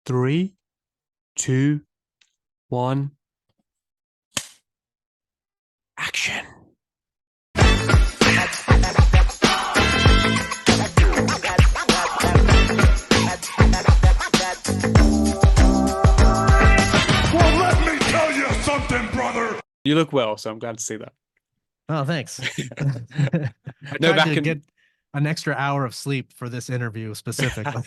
Three, two, one, action. Well, let me tell you something, brother. You look well, so I'm glad to see that. Oh, thanks. I No, tried to get an extra hour of sleep for this interview specifically.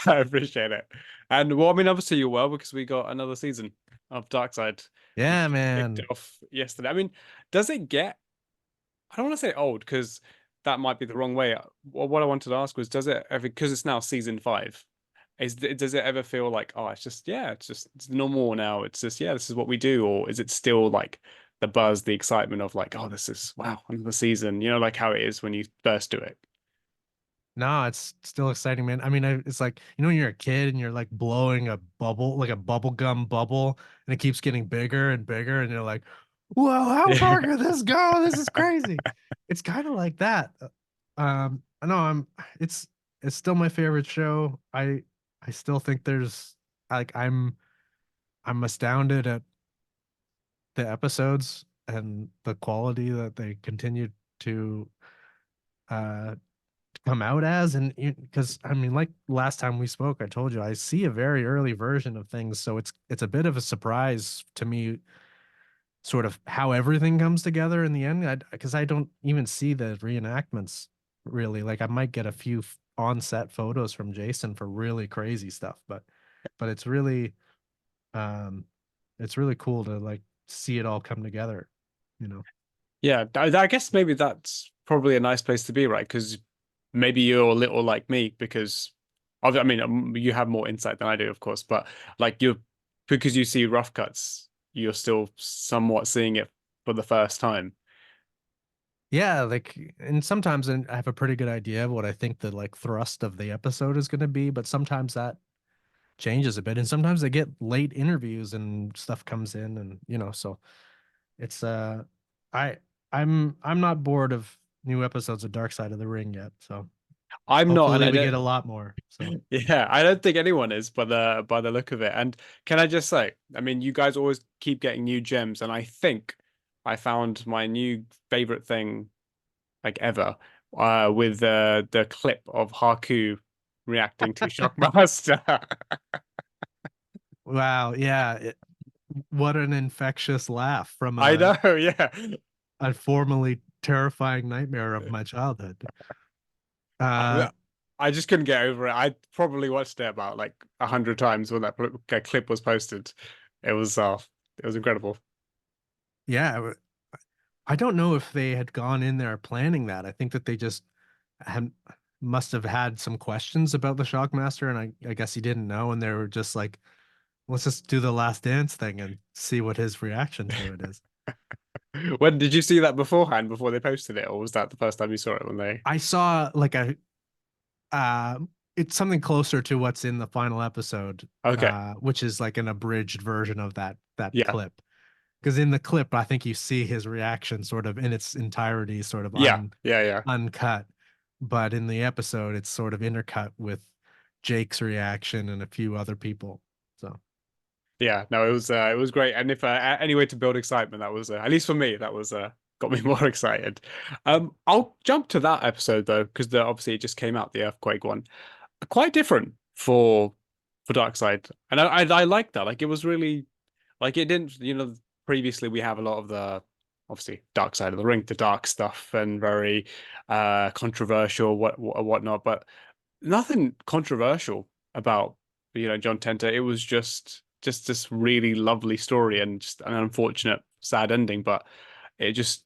I appreciate it. And well, I mean, obviously you're well because we got another season of Darkside. Yeah, Which man. kicked off yesterday. I mean, does it get, I don't want to say old because that might be the wrong way. What I wanted to ask was, does it ever, because it's now season 5, does it ever feel like, oh, it's normal now. It's just, yeah, this is what we do. Or is it still like the buzz, the excitement of like, oh, this is, wow, another season, like how it is when you first do it? No, it's still exciting, man. I mean, it's like, when you're a kid and you're like blowing a bubble, like a bubble gum bubble, and it keeps getting bigger and bigger, and you're like, whoa, how far can this go? This is crazy. It's kind of like that. I know it's still my favorite show. I still think there's like I'm astounded at the episodes and the quality that they continue to uh come out as. And because I mean, like last time we spoke, I told you I see a very early version of things, so it's a bit of a surprise to me, sort of how everything comes together in the end, because I don't even see the reenactments really. Like I might get a few on-set photos from Jason for really crazy stuff, but um it's really cool to like see it all come together, you know. Yeah, I guess maybe that's probably a nice place to be, right? Because maybe you're a little like me because I mean, you have more insight than I do, of course, but like because you see rough cuts, you're still somewhat seeing it for the first time. Yeah, like, and sometimes I have a pretty good idea of what I think the like thrust of the episode is going to be, but sometimes that changes a bit, and sometimes they get late interviews and stuff comes in, and so it's I I'm not bored of new episodes of Dark Side of the Ring yet, so I'm not, and hopefully I we get a don't. lot more. So Yeah, I don't think anyone is by the look of it. And can I just say, I mean, you guys always keep getting new gems, and I think I found my new favorite thing like ever with the clip of Haku reacting to Shockmaster. wow, yeah, what an infectious laugh from I know, yeah. a formerly terrifying nightmare of my childhood. I, I just couldn't get over it. I probably watched it about like 100 times when that clip was posted. It was incredible. Yeah, I don't know if they had gone in there planning that. I think that they just had must have had some questions about the Shockmaster, and I guess he didn't know, and they were just like, let's just do the Last Dance thing and see what his reaction to it is. When did you see that beforehand, before they posted it, or was that the first time you saw it when they? I saw like uh it's something closer to what's in the final episode, Okay, which is like an abridged version of that yeah, clip. Because in the clip, I think you see his reaction sort of in its entirety, sort of yeah, yeah, yeah. uncut. But in the episode, it's sort of intercut with Jake's reaction and a few other people. So Yeah, no, it was great, and if any way to build excitement, that was at least for me, that was got me more excited. I'll jump to that episode though, because obviously it just came out, the earthquake one, quite different for Darkseid, and I like that. Like it was really like it didn't, previously we have a lot of the obviously Dark Side of the Ring, the dark stuff, and very controversial whatnot, but nothing controversial about John Tenter. It was just this really lovely story and just an unfortunate sad ending, but it just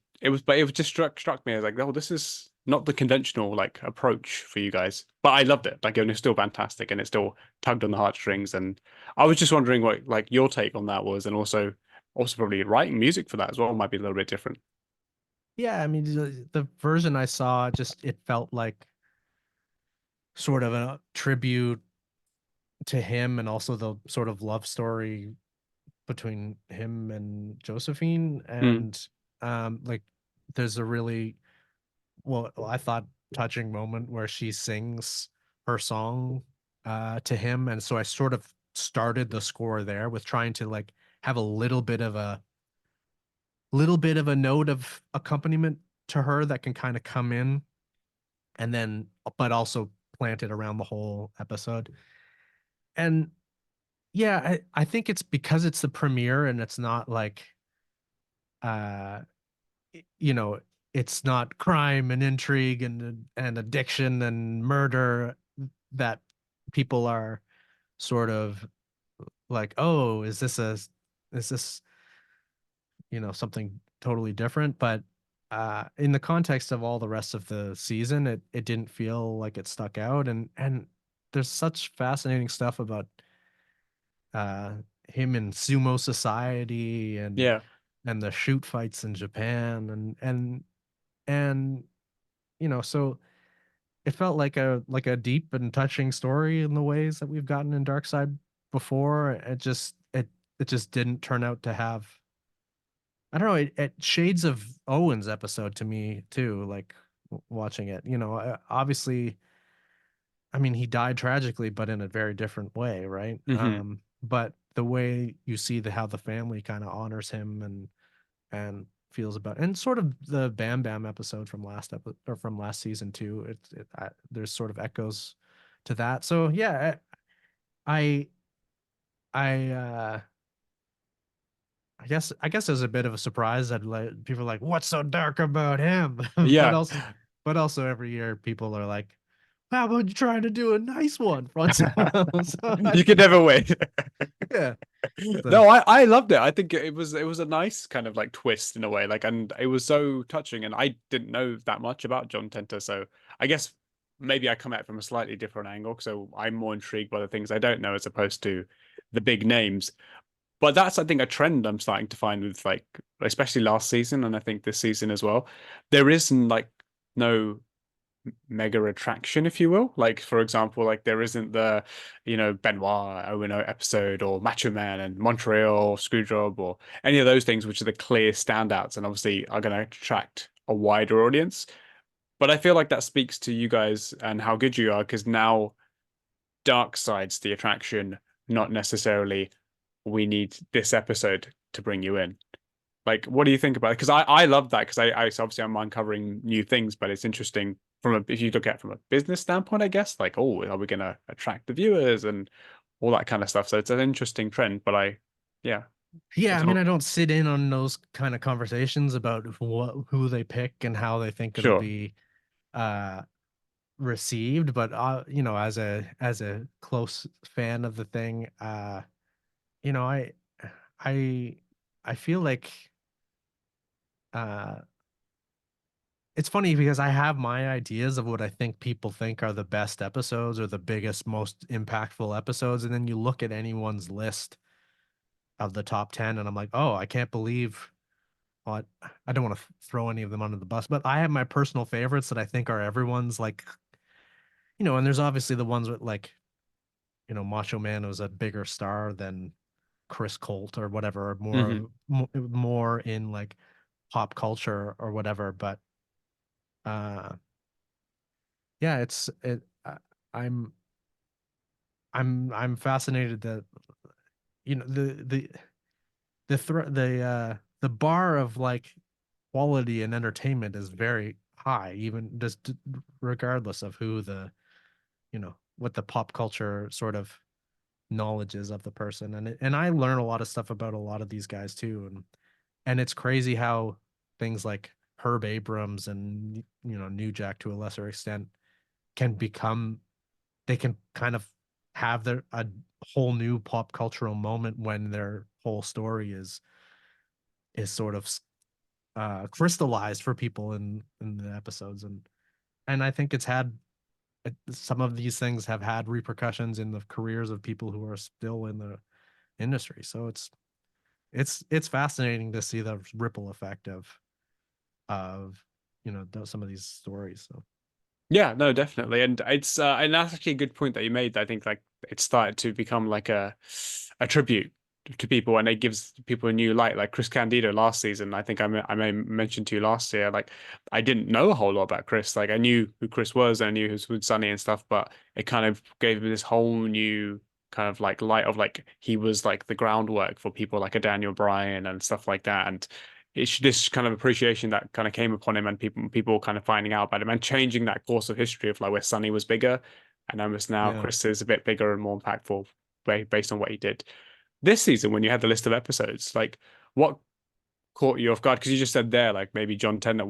struck me as like, oh, this is not the conventional like approach for you guys, but I loved it. Like it was still fantastic, and it still tugged on the heartstrings. And I was just wondering what like your take on that was, and also probably writing music for that as well might be a little bit different. yeah, I mean, the version I saw, just it felt like sort of a tribute to him, and also the sort of love story between him and Josephine. Mm, And like there's a really, well, I thought touching moment where she sings her song to him, and so I sort of started the score there with trying to like have a little bit of a note of accompaniment to her that can kind of come in and then but also plant it around the whole episode. And yeah, I think it's because it's the premiere and it's not like uh you know, it's not crime and intrigue and addiction and murder that people are sort of like, oh, is this, something totally different? But in the context of all the rest of the season, it didn't feel like it stuck out. And there's such fascinating stuff about uh him in sumo society Yeah. and the shoot fights in Japan and so it felt like a deep and touching story in the ways that we've gotten in Dark Side before. It just didn't turn out to have, I don't know, it shades of Owen's episode to me too, like watching it. Obviously, I mean, he died tragically, but in a very different way, right? Hmm. But the way you see how the family kind of honors him and feels about, and sort of the Bam Bam episode from from last season too. There's sort of echoes to that. So yeah, I I I guess it was a bit of a surprise that like people are like, what's so dark about him? but Yeah. also but also every year people are like, how about you trying to do a nice one from someone else? You can never win. Yeah. So No, I loved it. I think it was a nice kind of like twist in a way. Like, and it was so touching. And I didn't know that much about John Tenter, so I guess maybe I come at it from a slightly different angle. So I'm more intrigued by the things I don't know as opposed to the big names. But that's, I think, a trend I'm starting to find with like, especially last season, and I think this season as well. There isn't like no mega attraction, if you will. Like, for example, like there isn't the, Benoit Owen episode or Macho Man and Montreal Screwjob or any of those things, which are the clear standouts and obviously are going to attract a wider audience. But I feel like that speaks to you guys and how good you are, because now dark side's the attraction, not necessarily we need this episode to bring you in. Like, what do you think about it? Because I love that, because so obviously I'm uncovering new things, but it's interesting from if you look at it from a business standpoint, I guess. Like, oh, are we going to attract the viewers and all that kind of stuff? So it's an interesting trend. But yeah, yeah, I it's mean, all I don't sit in on those kind of conversations about who they pick and how they think it'll sure. be uh received, but as a close fan of the thing, you know, I I feel like uh it's funny because I have my ideas of what I think people think are the best episodes or the biggest, most impactful episodes, and then you look at anyone's list of the top 10 and I'm like, "Oh, I can't believe." Well, I don't want to throw any of them under the bus, but I have my personal favorites that I think are everyone's, like, and there's obviously the ones with like, Macho Man was a bigger star than Chris Colt or whatever, Hmm. more in like pop culture or whatever. But uh, yeah, I'm I'm fascinated that the bar of like quality and entertainment is very high, even just regardless of who what the pop culture sort of knowledge is of the person. And I learn a lot of stuff about a lot of these guys too, and it's crazy how things like Herb Abrams and New Jack to a lesser extent can become they can kind of have a whole new pop cultural moment when their whole story is sort of crystallized for people in the episodes. And I think some of these things have had repercussions in the careers of people who are still in the industry. So it's fascinating to see the ripple effect of some of these stories. So Yeah, no, definitely. And that's actually a good point that you made. I think like it started to become like a tribute to people, and it gives people a new light. Like Chris Candido last season, I think I may mention to you last year. Like I didn't know a whole lot about Chris. Like I knew who Chris was, I knew who was with Sunny and stuff, but it kind of gave me this whole new kind of like light of like he was like the groundwork for people like a Daniel Bryan and stuff like that. And it's this kind of appreciation that kind of came upon him, and people kind of finding out about him and changing that course of history of like where Sunny was bigger, and almost now Yeah. Chris is a bit bigger and more impactful based on what he did this season. When you had the list of episodes, like what caught you off guard? Because you just said there, like maybe John Tenter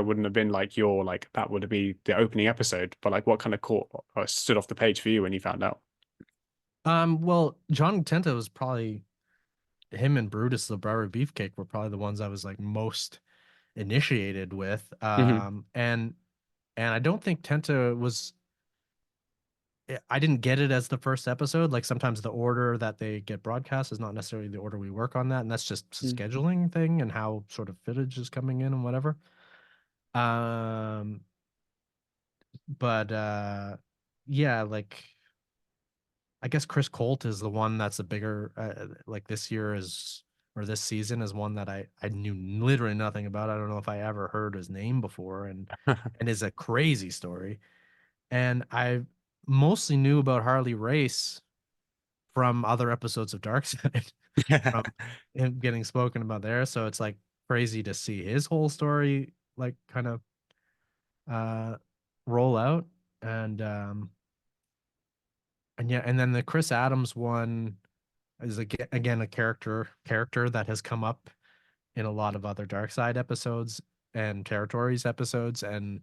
wouldn't have been like your like that would have been the opening episode, but like what kind of caught or stood off the page for you when you found out? Well, John Tenta was probably him and Brutus the Barber Beefcake were probably the ones I was like most initiated with. Hmm. And I don't think Tenta was I didn't get it as the first episode. Like sometimes the order that they get broadcast is not necessarily the order we work on that, and that's just a scheduling thing and how sort of footage is coming in and whatever. Um, but yeah, like I guess Chris Colt is the one that's a bigger like this year is or this season is one that I knew literally nothing about. I don't know if I ever heard his name before, and is a crazy story. And I mostly knew about Harley Race from other episodes of Darkside, from him getting spoken about there. So it's like crazy to see his whole story like kind of uh roll out. And yeah, and then the Chris Adams one is again a character that has come up in a lot of other Darkside episodes and Territories episodes, and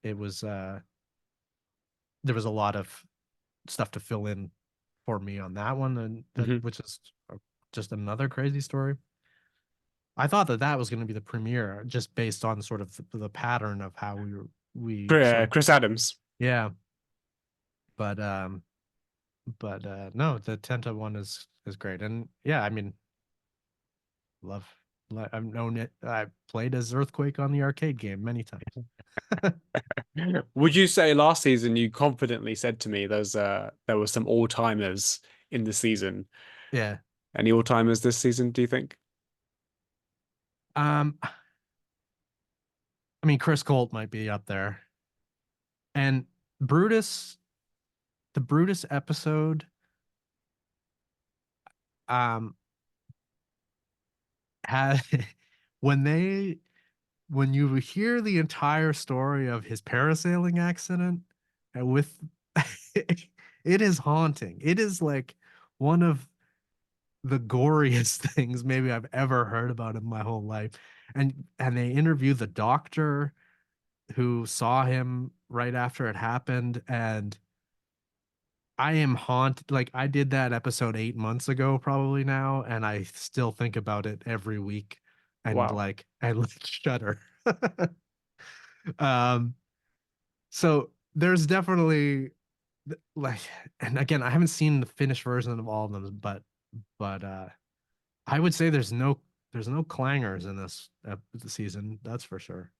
it was there was a lot of stuff to fill in for me on that one, and that Hmm. which is just another crazy story. I thought that that was going to be the premiere, just based on sort of the pattern of how we sort of Chris Adams. yeah, but no, the Tenta one is great, and yeah, I mean, love. I've known it. I played as Earthquake on the arcade game many times. Would you say last season you confidently said to me there were some all timers in the season? Yeah. Any all timers this season? Do you think? I mean, Chris Colt might be up there, and Brutus, the Brutus episode, um, had when they when you hear the entire story of his parasailing accident and with it is haunting. It is like one of the goriest things maybe I've ever heard about in my whole life. And they interview the doctor who saw him right after it happened, and I am haunted. Like I did that episode 8 months ago, probably now, and I still think about it every week, and Wow. like I like shudder. um, so there's definitely like, and again, I haven't seen the finished version of all of them, but I would say there's no clangers in this season. That's for sure.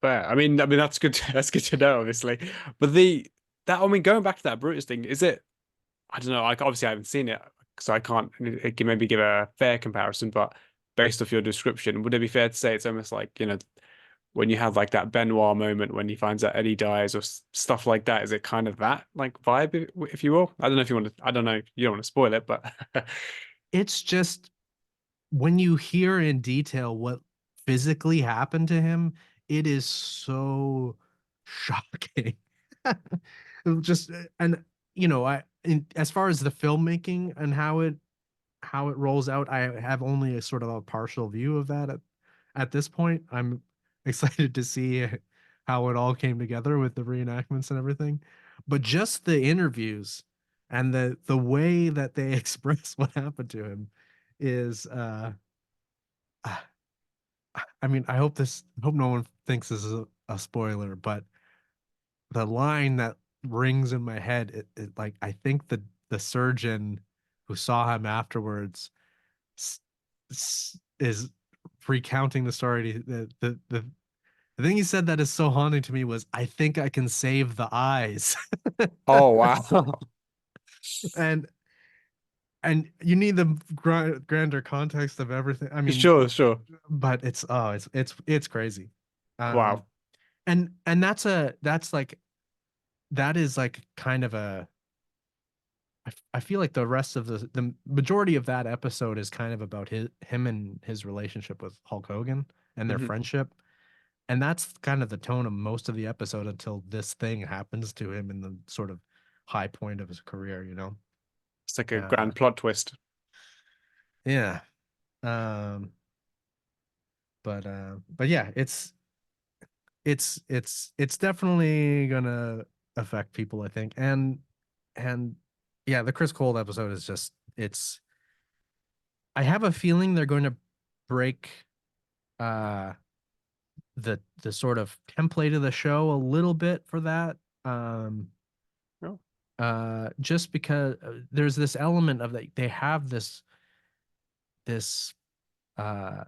Fair. I mean that's good. That's good to know, obviously. But I mean, going back to that Brutus thing, is it? I don't know. Like obviously I haven't seen it, so I can't maybe give a fair comparison. But based off your description, would it be fair to say it's almost like when you have like that Benoit moment when he finds out Eddie dies or stuff like that? Is it kind of that like vibe, if you will? I don't know if you want to. I don't know. You don't want to spoil it, but It's just when you hear in detail what physically happened to him, it is so shocking. Just and as far as the filmmaking and how it rolls out, I have only a sort of a partial view of that at this point. I'm excited to see how it all came together with the reenactments and everything. But just the interviews and the way that they express what happened to him is I mean, I hope no one thinks this is a spoiler, but the line that rings in my head, like I think the surgeon who saw him afterwards is recounting the story. The thing he said that is so haunting to me was, "I think I can save the eyes," oh wow. and and you need the grander context of everything. I mean, Sure, sure. but it's crazy. Um, Wow. and that is like kind of a I feel like the rest of the majority of that episode is kind of about him and his relationship with Hulk Hogan and their Mhm. friendship. And that's kind of the tone of most of the episode until this thing happens to him in the sort of high point of his career, you know? It's like a Uh, grand plot twist. yeah. Um, but yeah, it's definitely gonna affect people, I think. And yeah, the Chris Cole episode is just it's I have a feeling they're going to break uh the sort of template of the show a little bit for that. Um Oh, just because there's this element of that they have this uh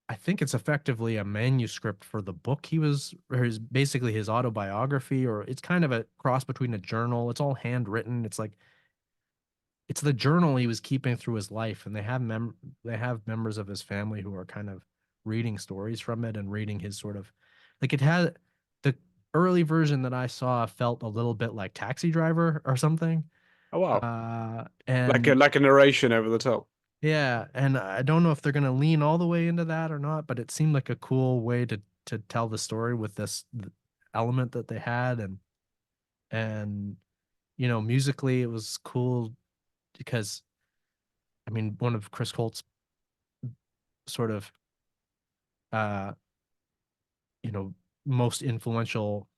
I think it's effectively a manuscript for the book he was, or his basically his autobiography, or it's kind of a cross between a journal. It's all handwritten. It's like it's the journal he was keeping through his life, and they have members of his family who are kind of reading stories from it and reading his sort of like it had the early version that I saw felt a little bit like Taxi Driver or something. oh wow. And Like a narration over the top. yeah, and I don't know if they're gonna lean all the way into that or not, but it seemed like a cool way to tell the story with this element that they had, and musically it was cool because I mean one of Chris Colt's sort of uh you know most influential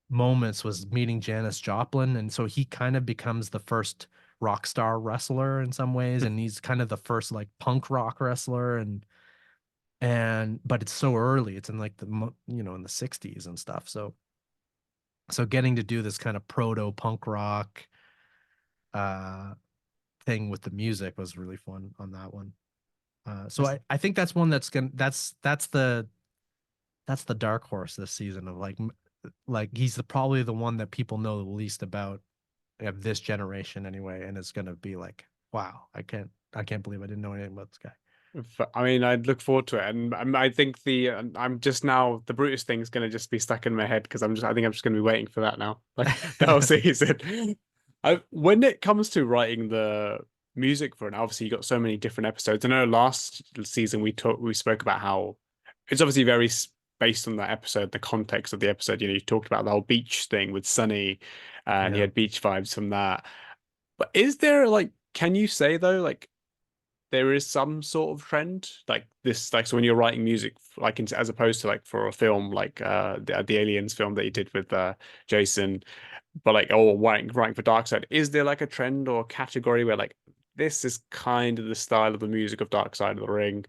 moments was meeting Janis Joplin, and so he kind of becomes the first rock star wrestler in some ways, and he's kind of the first like punk rock wrestler, and but it's so early, it's in like in the 60s and stuff, so getting to do this kind of proto punk rock uh thing with the music was really fun on that one. So I think that's one that's gonna that's the dark horse this season of like he's probably the one that people know the least about of this generation anyway, and it's gonna be like, wow, I can't believe I didn't know anything about this guy. I mean, I'd look forward to it, and I think I'm just now the Brutus thing's gonna just be stuck in my head because I think I'm just gonna be waiting for that now, like the whole season. When it comes to writing the music for it, obviously you got so many different episodes. I know last season we spoke about how it's obviously very based on that episode, the context of the episode. You talked about the whole beach thing with Sunny, and he Yeah. had beach vibes from that. But is there like, can you say though, like? There is some sort of trend like this, like so when you're writing music like as opposed to like for a film like the Aliens film that you did with Jason, but like or writing for Dark Side, is there like a trend or category where like this is kind of the style of the music of Dark Side of the Ring,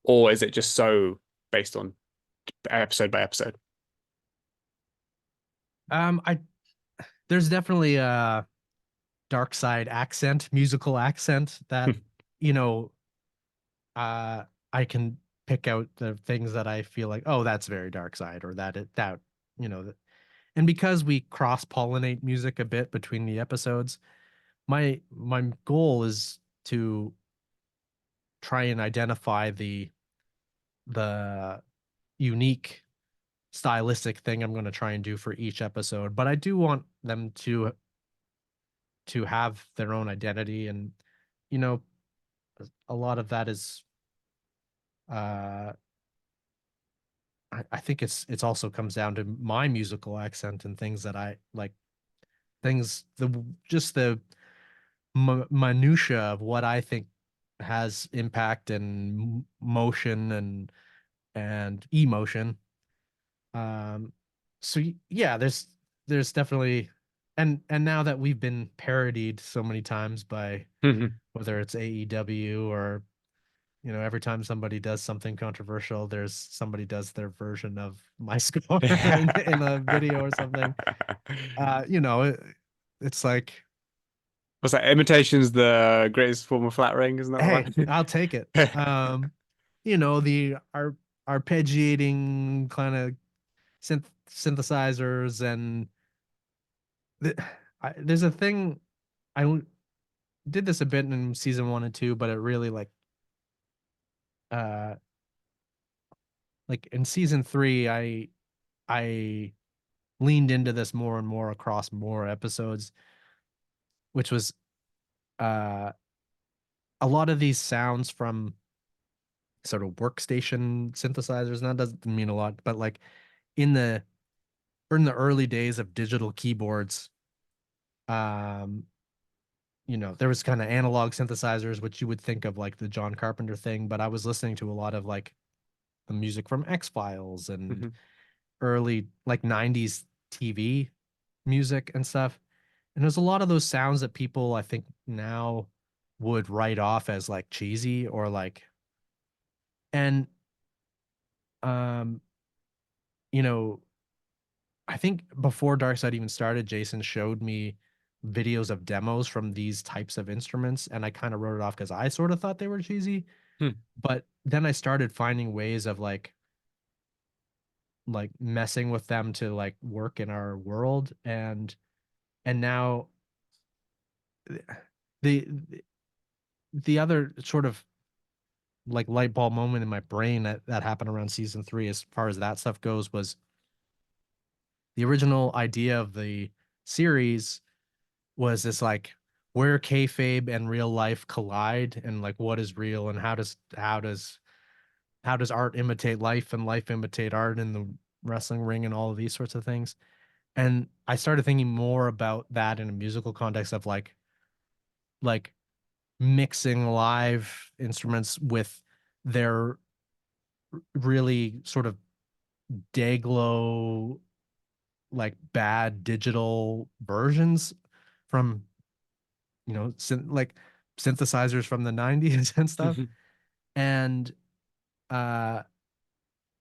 or is it just so based on episode by episode? I There's definitely a dark side accent, musical accent that you know I can pick out the things that I feel like, oh, that's very dark side, or that you know and because we cross pollinate music a bit between the episodes, my goal is to try and identify the unique stylistic thing I'm going to try and do for each episode, but I do want them to have their own identity, and you know a lot of that is uh I think it's also comes down to my musical accent and things that I like, things the just the minutia of what I think has impact and motion and emotion. Um, so yeah, there's definitely, and now that we've been parodied so many times by whether it's AEW or every time somebody does something controversial, there's somebody does their version of my score in a video or something. It's like, What's that? Imitation's the greatest form of flattering, isn't that the hey, line? I'll take it. The arpeggiating kind of synthesizers, and there's a thing I did this a bit in season 1 and 2, but it really uh like in season 3, I leaned into this more and more across more episodes, which was uh a lot of these sounds from sort of workstation synthesizers. And that doesn't mean a lot, but like in the early days of digital keyboards, um, there was kind of analog synthesizers, which you would think of like the John Carpenter thing, but I was listening to a lot of like the music from X-Files and Mhm. early like 90s TV music and stuff. And there's a lot of those sounds that people I think now would write off as like cheesy or like, and um you know I think before Dark Side even started, Jason showed me videos of demos from these types of instruments, and I kind of wrote it off because I sort of thought they were cheesy. Hmm. But then I started finding ways of like messing with them to like work in our world, and now the the other sort of like light bulb moment in my brain that happened around season 3 as far as that stuff goes was the original idea of the series was this like where kayfabe and real life collide, and like what is real and how does art imitate life and life imitate art in the wrestling ring and all of these sorts of things. And I started thinking more about that in a musical context of like mixing live instruments with their really sort of day-glow like bad digital versions from like synthesizers from the 90s and stuff. And uh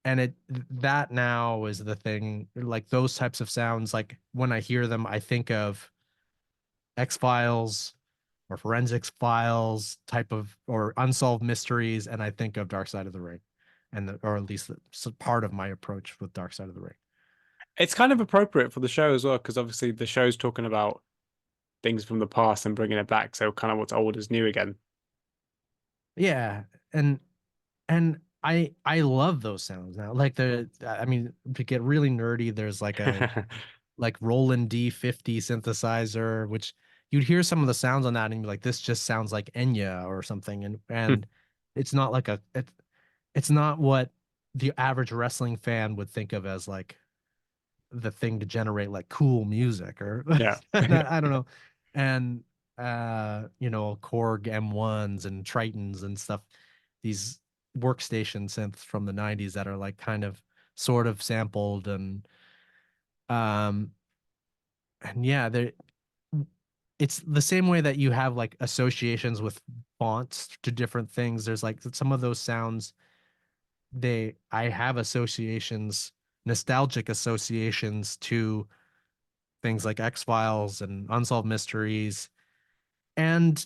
it that now is the thing, like those types of sounds, like when I hear them I think of X-Files or Forensics Files type of or Unsolved Mysteries, and I think of Dark Side of the Ring, or at least part of my approach with Dark Side of the Ring. It's kind of appropriate for the show as well, because obviously the show's talking about things from the past and bringing it back. So kind of what's old is new again. Yeah, and I love those sounds now. Like I mean, to get really nerdy, there's like a like Roland D50 synthesizer, which you'd hear some of the sounds on that and be like, this just sounds like Enya or something. And it's not like it's not what the average wrestling fan would think of as like the thing to generate like cool music or Yeah. I don't know. And Korg M1s and Tritons and stuff, these workstation synths from the 90s that are like kind of sort of sampled um and yeah, they it's the same way that you have like associations with fonts to different things. There's like some of those sounds, I have associations, nostalgic associations to things like X-Files and Unsolved Mysteries, and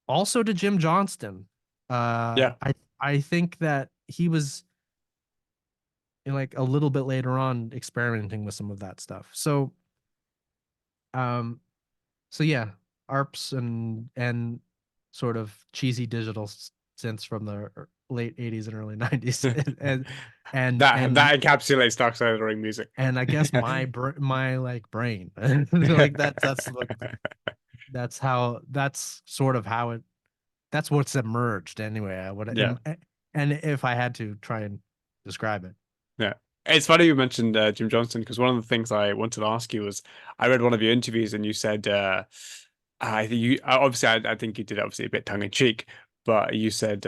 also to Jim Johnston. Yeah. I think that he was like a little bit later on experimenting with some of that stuff. Um so yeah, ARPs and sort of cheesy digital synths from the late 80s and early 90s and That encapsulates Dark Side of the Ring music. I guess my like brain like that's sort of how that's what's emerged anyway. Yeah. And if I had to try and describe it. Yeah. It's funny you mentioned Jim Johnston, because one of the things I wanted to ask you was I read one of your interviews and you said I think you obviously I think you did it obviously a bit tongue in cheek, but you said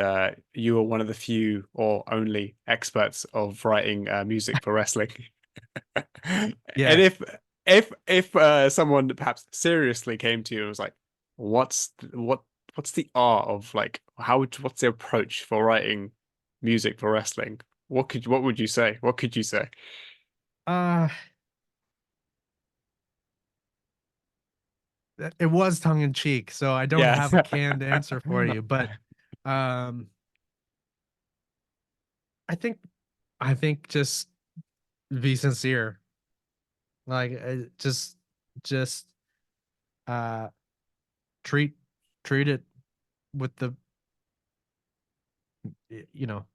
you were one of the few or only experts of writing music for wrestling. And Yeah. if someone perhaps seriously came to you and was like, what's the art of like what's the approach for writing music for wrestling? What would you say? What could you say? Uh it was tongue in cheek, so I don't Yeah. have a canned answer for you, but um I think just be sincere. Like just uh treat treat it with the, you know,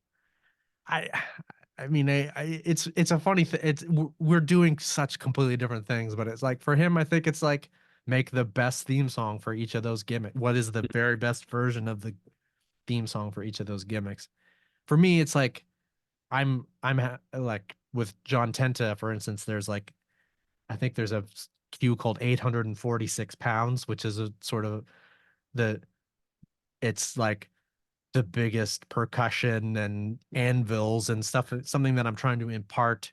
I I mean it's a funny thing. We're doing such completely different things, but it's like for him, I think it's like make the best theme song for each of those gimmicks. What is the very best version of the theme song for each of those gimmicks? For me, it's like like with John Tenta, for instance, there's like I think there's a cue called 846 pounds, which is a sort of the it's like the biggest percussion and anvils and stuff, something that I'm trying to impart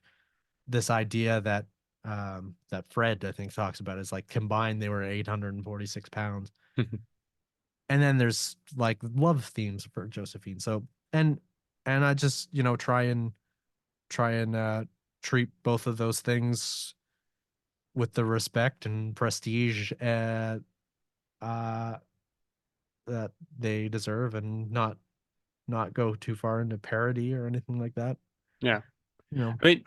this idea that that Fred I think talks about is like combined they were 846 pounds. And then there's like love themes for Josephine. So and I just, try and treat both of those things with the respect and prestige uh that they deserve, and not go too far into parody or anything like that. Yeah. You know, I mean,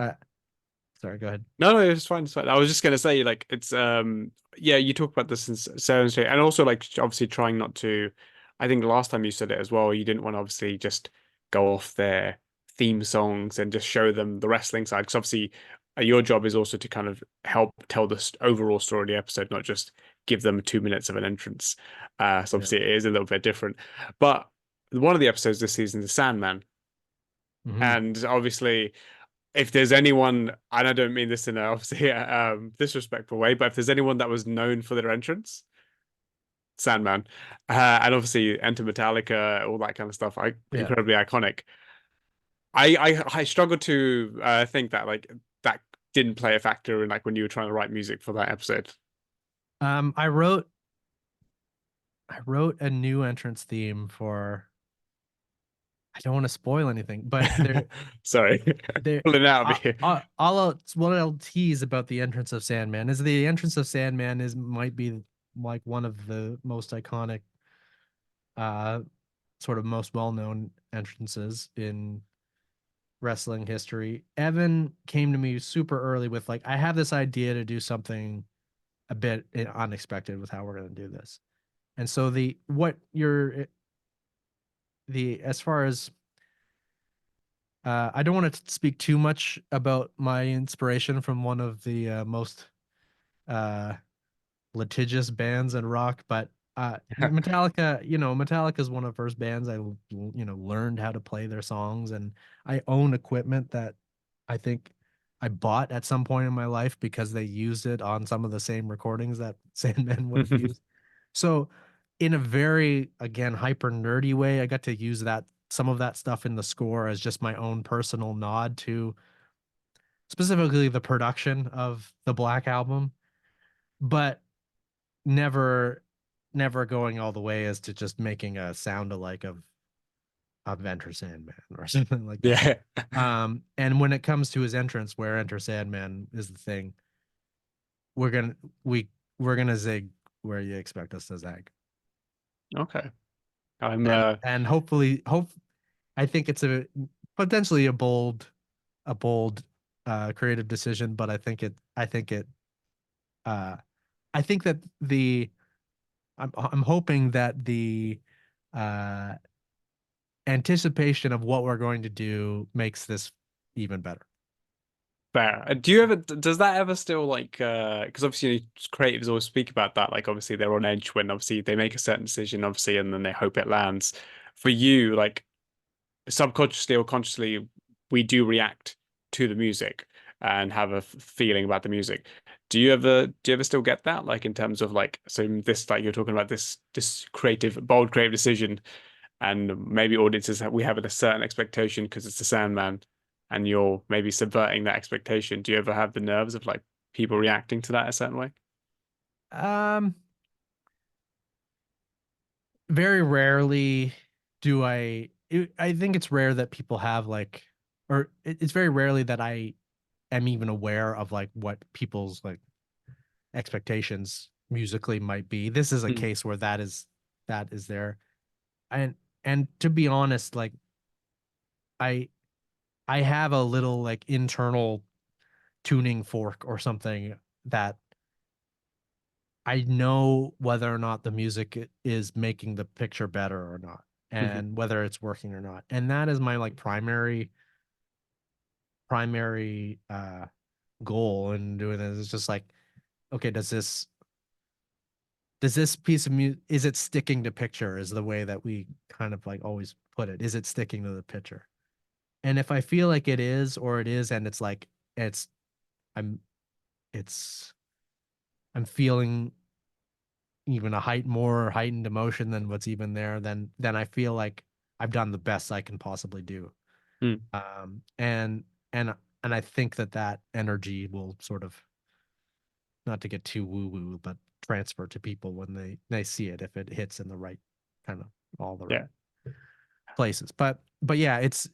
sorry, go ahead. no, it's fine. It's fine. I was just gonna say, like, it's yeah, you talk about this in Sarah Straight, and also like obviously trying not to. I think the last time you said it as well, you didn't want to obviously just go off their theme songs and just show them the wrestling side, because obviously your job is also to kind of help tell the overall story of the episode, not just give them 2 minutes of an entrance. So Yeah. obviously it is a little bit different. But one of the episodes this season is Sandman, Hmm. and obviously if there's anyone, and I don't mean this in a obviously disrespectful way, but if there's anyone that was known for their entrance, Sandman, and obviously Enter Metallica, all that kind of stuff, Yeah. incredibly iconic. I struggle to think that like that didn't play a factor in like when you were trying to write music for that episode. Um, I wrote a new entrance theme for. I don't want to spoil anything, but Sorry, there. pulling out of here. What I'll tease about the entrance of Sandman is the entrance of Sandman is might be like one of the most iconic, uh, sort of most well-known entrances in wrestling history. Evan came to me super early with like, I have this idea to do something a bit unexpected with how we're going to do this. And so the as far as I don't want to speak too much about my inspiration from one of the most uh litigious bands in rock, but Metallica, Metallica is one of the first bands I learned how to play their songs, and I own equipment that I think I bought at some point in my life because they used it on some of the same recordings that Sandman would have used. So in a very, again, hyper nerdy way, I got to use that some of that stuff in the score as just my own personal nod to specifically the production of the Black Album, but never never going all the way as to just making a sound alike of Enter Sandman or something like that. Yeah. And when it comes to his entrance where Enter Sandman is the thing, we're gonna we we're gonna zig where you expect us to zag. Okay. I'm And hopefully I think it's a potentially a bold creative decision, but uh I think that I'm hoping that the uh anticipation of what we're going to do makes this even better. fair. Do you ever, does that ever still like, because obviously creatives always speak about that, like obviously they're on edge when obviously they make a certain decision, obviously, and then they hope it lands. For you, like subconsciously or consciously, we do react to the music and have a feeling about the music. Do you ever still get that? Like in terms of like, so this, like you're talking about this creative, bold creative decision, and maybe audiences we have a certain expectation because it's the Sandman, and you're maybe subverting that expectation. Do you ever have the nerves of like people reacting to that a certain way? Um, Very rarely do I think it's rare that people have like, or it's very rarely that I am even aware of like what people's like expectations musically might be. This is a Mm. case where that is there. And and to be honest, like I I have a little like internal tuning fork or something that I know whether or not the music is making the picture better or not, Hmm. and whether it's working or not. And that is my like primary goal in doing this. It's just like, okay, does this piece of music, is it sticking to picture, is the way that we kind of like always put it. Is it sticking to the picture? And if I feel like it is, or it is, and it's like it's I'm it's I'm feeling even more heightened emotion than what's even there, then I feel like I've done the best I can possibly do. Mm. Um, and and and I think that that energy will sort of, not to get too woo woo, but transfer to people when they see it, if it hits in the right kind of all the right Yeah. places. But yeah, it's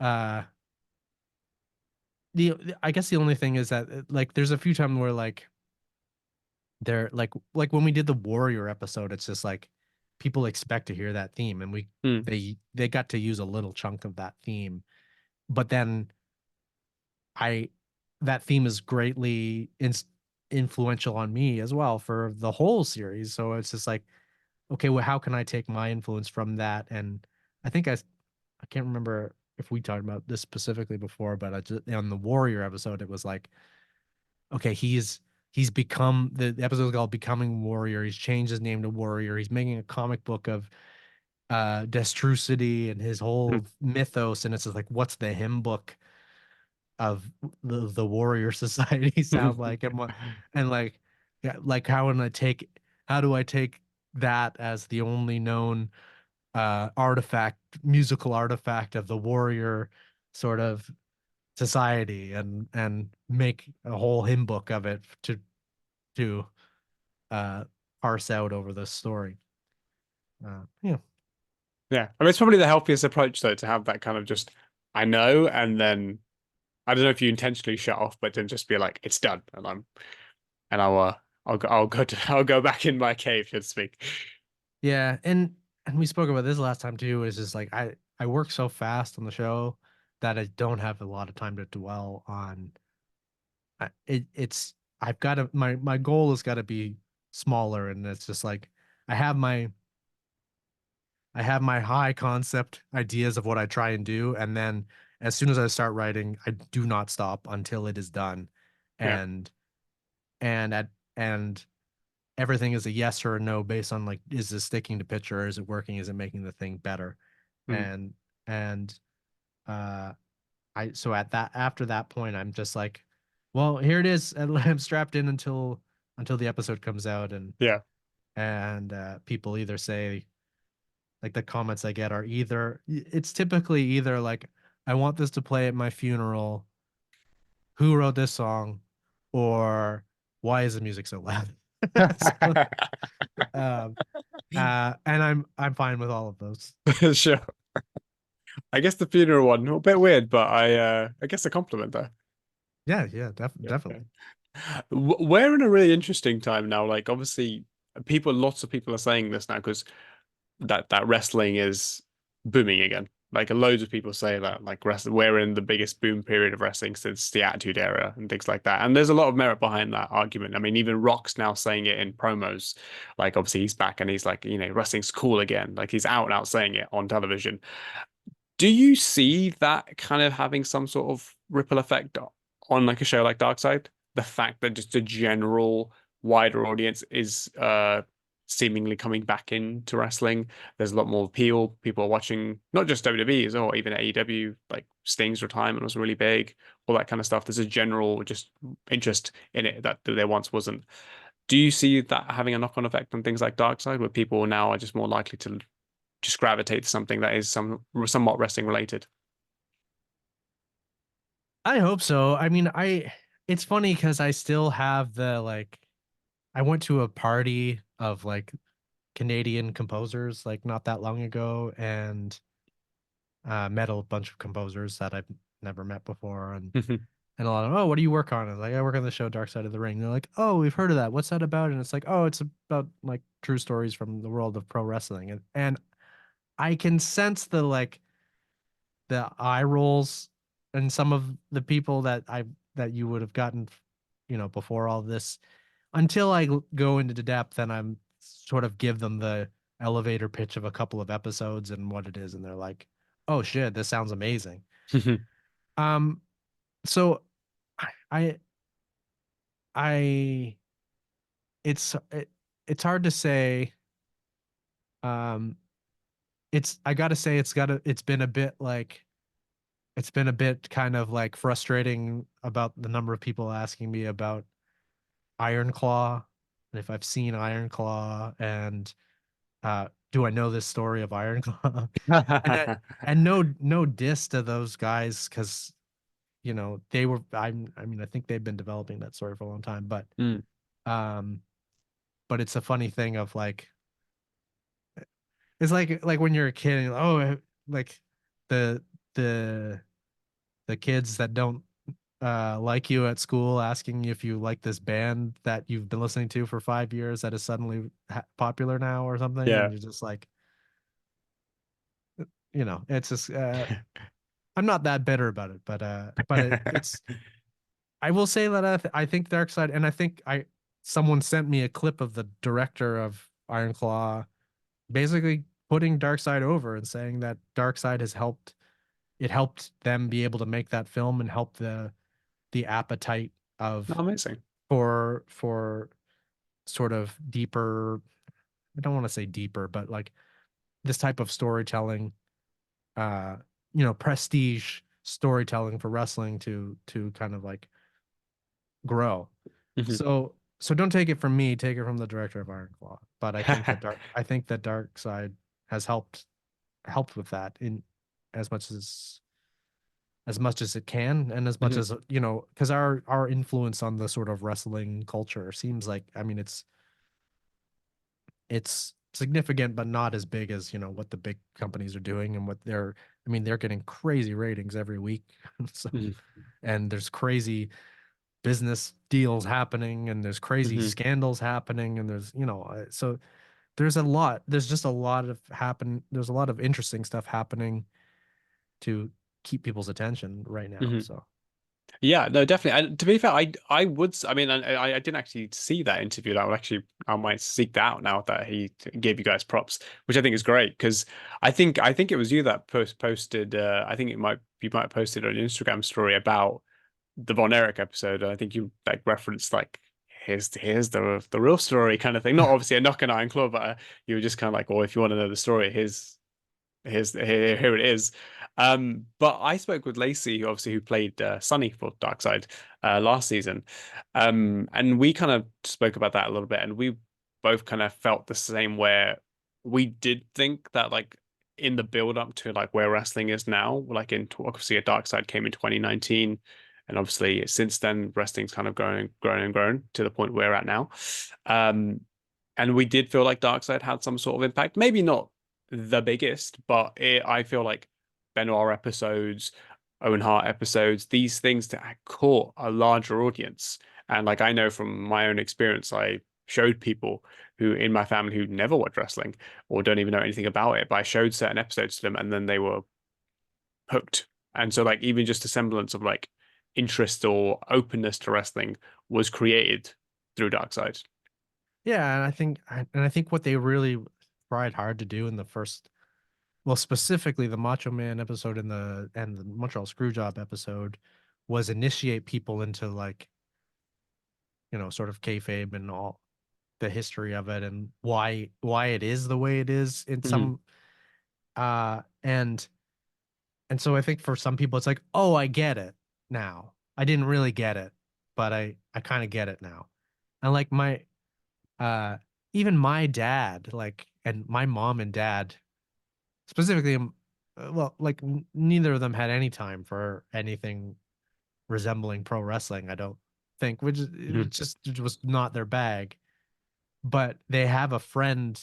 uh I guess the only thing is that like there's a few times where like they're like when we did the warrior episode, it's just like people expect to hear that theme, and Mm. they got to use a little chunk of that theme, but then I that theme is greatly influential on me as well for the whole series. So it's just like, okay, well, how can I take my influence from that? And I think I can't remember if we talked about this specifically before, but I just, on the warrior episode, it was like, okay, he's become, the episode is called Becoming Warrior. He's changed his name to Warrior. He's making a comic book of Destrucity and his Mm. whole mythos, and it's just like, what's the hymn book of the warrior society sound like? And what, and like, yeah, like how do I take that as the only known musical artifact of the warrior sort of society, and make a whole hymn book of it to uh parse out over the story. Yeah. Yeah. I mean, it's probably the healthiest approach though to have that kind of just I know, and then I don't know if you intentionally shut off, but then just be like, it's done, and I'll go I'll go back in my cave, so to speak. Yeah, and we spoke about this last time too. Is just like I work so fast on the show that I don't have a lot of time to dwell on. It's I've got to, my goal has got to be smaller, and it's just like I have my I have my high concept ideas of what I try and do, and then as soon as I start writing, I do not stop until it is done, Yeah. and and at and everything is a yes or a no based on like, is this sticking to picture, is it working, is it making the thing better? Mm. And and uh I so at that after that point, I'm just like, well, here it is, and I'm strapped in until the episode comes out, Yeah. and people either say, like, the comments I get are either, it's typically either like, I want this to play at my funeral, who wrote this song, or why is the music so loud? So um and I'm fine with all of those. Sure. I guess the funeral one, a bit weird, but I guess a compliment there. Yeah, yeah, Yeah. Yeah. definitely. We're in a really interesting time now. Like, obviously, lots of people are saying this now because that wrestling is booming again. Like, loads of people say that, like, we're in the biggest boom period of wrestling since the Attitude Era and things like that. And there's a lot of merit behind that argument. I mean, even Rock's now saying it in promos. Like, obviously, he's back and he's like, wrestling's cool again. Like, he's out and out saying it on television. Do you see that kind of having some sort of ripple effect on like a show like Darkside? The fact that just a general wider audience is seemingly coming back into wrestling. There's a lot more appeal. People are watching not just WWE as well, even AEW, like Sting's retirement was really big, all that kind of stuff. There's a general just interest in it that there once wasn't. Do you see that having a knock-on effect on things like Darkside, where people now are just more likely to just gravitate to something that is somewhat wrestling related? I hope so. I mean, it's funny because I still have the like, I went to a party of like Canadian composers like not that long ago, and met a bunch of composers that I've never met before, and a lot of, oh, what do you work on? And like, I work on the show Dark Side of the Ring. They're like, oh, we've heard of that. What's that about? And it's like, oh, it's about like true stories from the world of pro wrestling, and I can sense the eye rolls and some of the people that you would have gotten, before all this, until I go into the depth and I'm sort of give them the elevator pitch of a couple of episodes and what it is, and they're like, "Oh shit, this sounds amazing." Um, so I I it's it's hard to say. Um, I gotta say it's been a bit like it's been a bit kind of like frustrating about the number of people asking me about Iron Claw and if I've seen Iron Claw and do I know this story of Iron Claw? And and no diss to those guys because they were I mean I think they've been developing that story for a long time, Mm. um but it's a funny thing of like it's like when you're a kid and you're like, oh like the the the kids that don't like you at school asking you if you like this band that you've been listening to for 5 years that is suddenly popular now or something, Yeah. and you're just like, it's just I'm not that bitter about it, but it's I will say that I think Darkseid, and I think I someone sent me a clip of the director of Iron Claw basically putting Darkseid over and saying that Darkseid has helped them be able to make that film and help the appetite of Amazing. for sort of deeper, I don't want to say deeper, but like this type of storytelling, uh prestige storytelling for wrestling to kind of like grow. Mhm. So don't take it from me, take it from the director of Iron Claw. But I think that Dark Side has helped with that in as much as much as it can, and as much Mhm. as because our influence on the sort of wrestling culture seems like, I mean, it's significant but not as big as what the big companies are doing and what they're, I mean, they're getting crazy ratings every week. So, Mhm. and there's crazy business deals happening and there's crazy Mhm. scandals happening and there's so there's just a lot of there's a lot of interesting stuff happening to keep people's attention right now. Mhm. So Yeah, no, definitely. And to be fair, I would. I mean, I didn't actually see that interview. That would actually, I might seek that out now that he gave you guys props, which I think is great because I think it was you that posted. I think you might have posted an Instagram story about the Von Erich episode. And I think you like referenced like here's the real story kind of thing. Not obviously a knock on Iron Claw, but you were just kind of like, oh, if you want to know the story, here it is. But I spoke with Lacey, obviously who played Sunny for Darkseid last season, and we kind of spoke about that a little bit, and we both kind of felt the same. Where we did think that like in the build up to like where wrestling is now, like in obviously a Darkseid came in 2019, and obviously since then wrestling's kind of grown to the point we're at now. Um, and we did feel like Darkseid had some sort of impact, maybe not the biggest, but I feel like Benoit episodes, Owen Hart episodes, these things that caught a larger audience. And like I know from my own experience, I showed people who in my family who never watch wrestling or don't even know anything about it, but I showed certain episodes to them and then they were hooked. And so like even just a semblance of like interest or openness to wrestling was created through Darkseid. yeah, and I think what they really tried hard to do in the first, well, specifically the Macho Man episode and the Montreal Screwjob episode, was initiate people into like sort of kayfabe and all the history of it and why it is the way it is in Mhm. some and so I think for some people it's like, oh, I get it now. I didn't really get it, but I kind of get it now. And like my uh even my dad, like, and my mom and dad specifically, well, like neither of them had any time for anything resembling pro wrestling, I don't think, which Mhm. it was not their bag. But they have a friend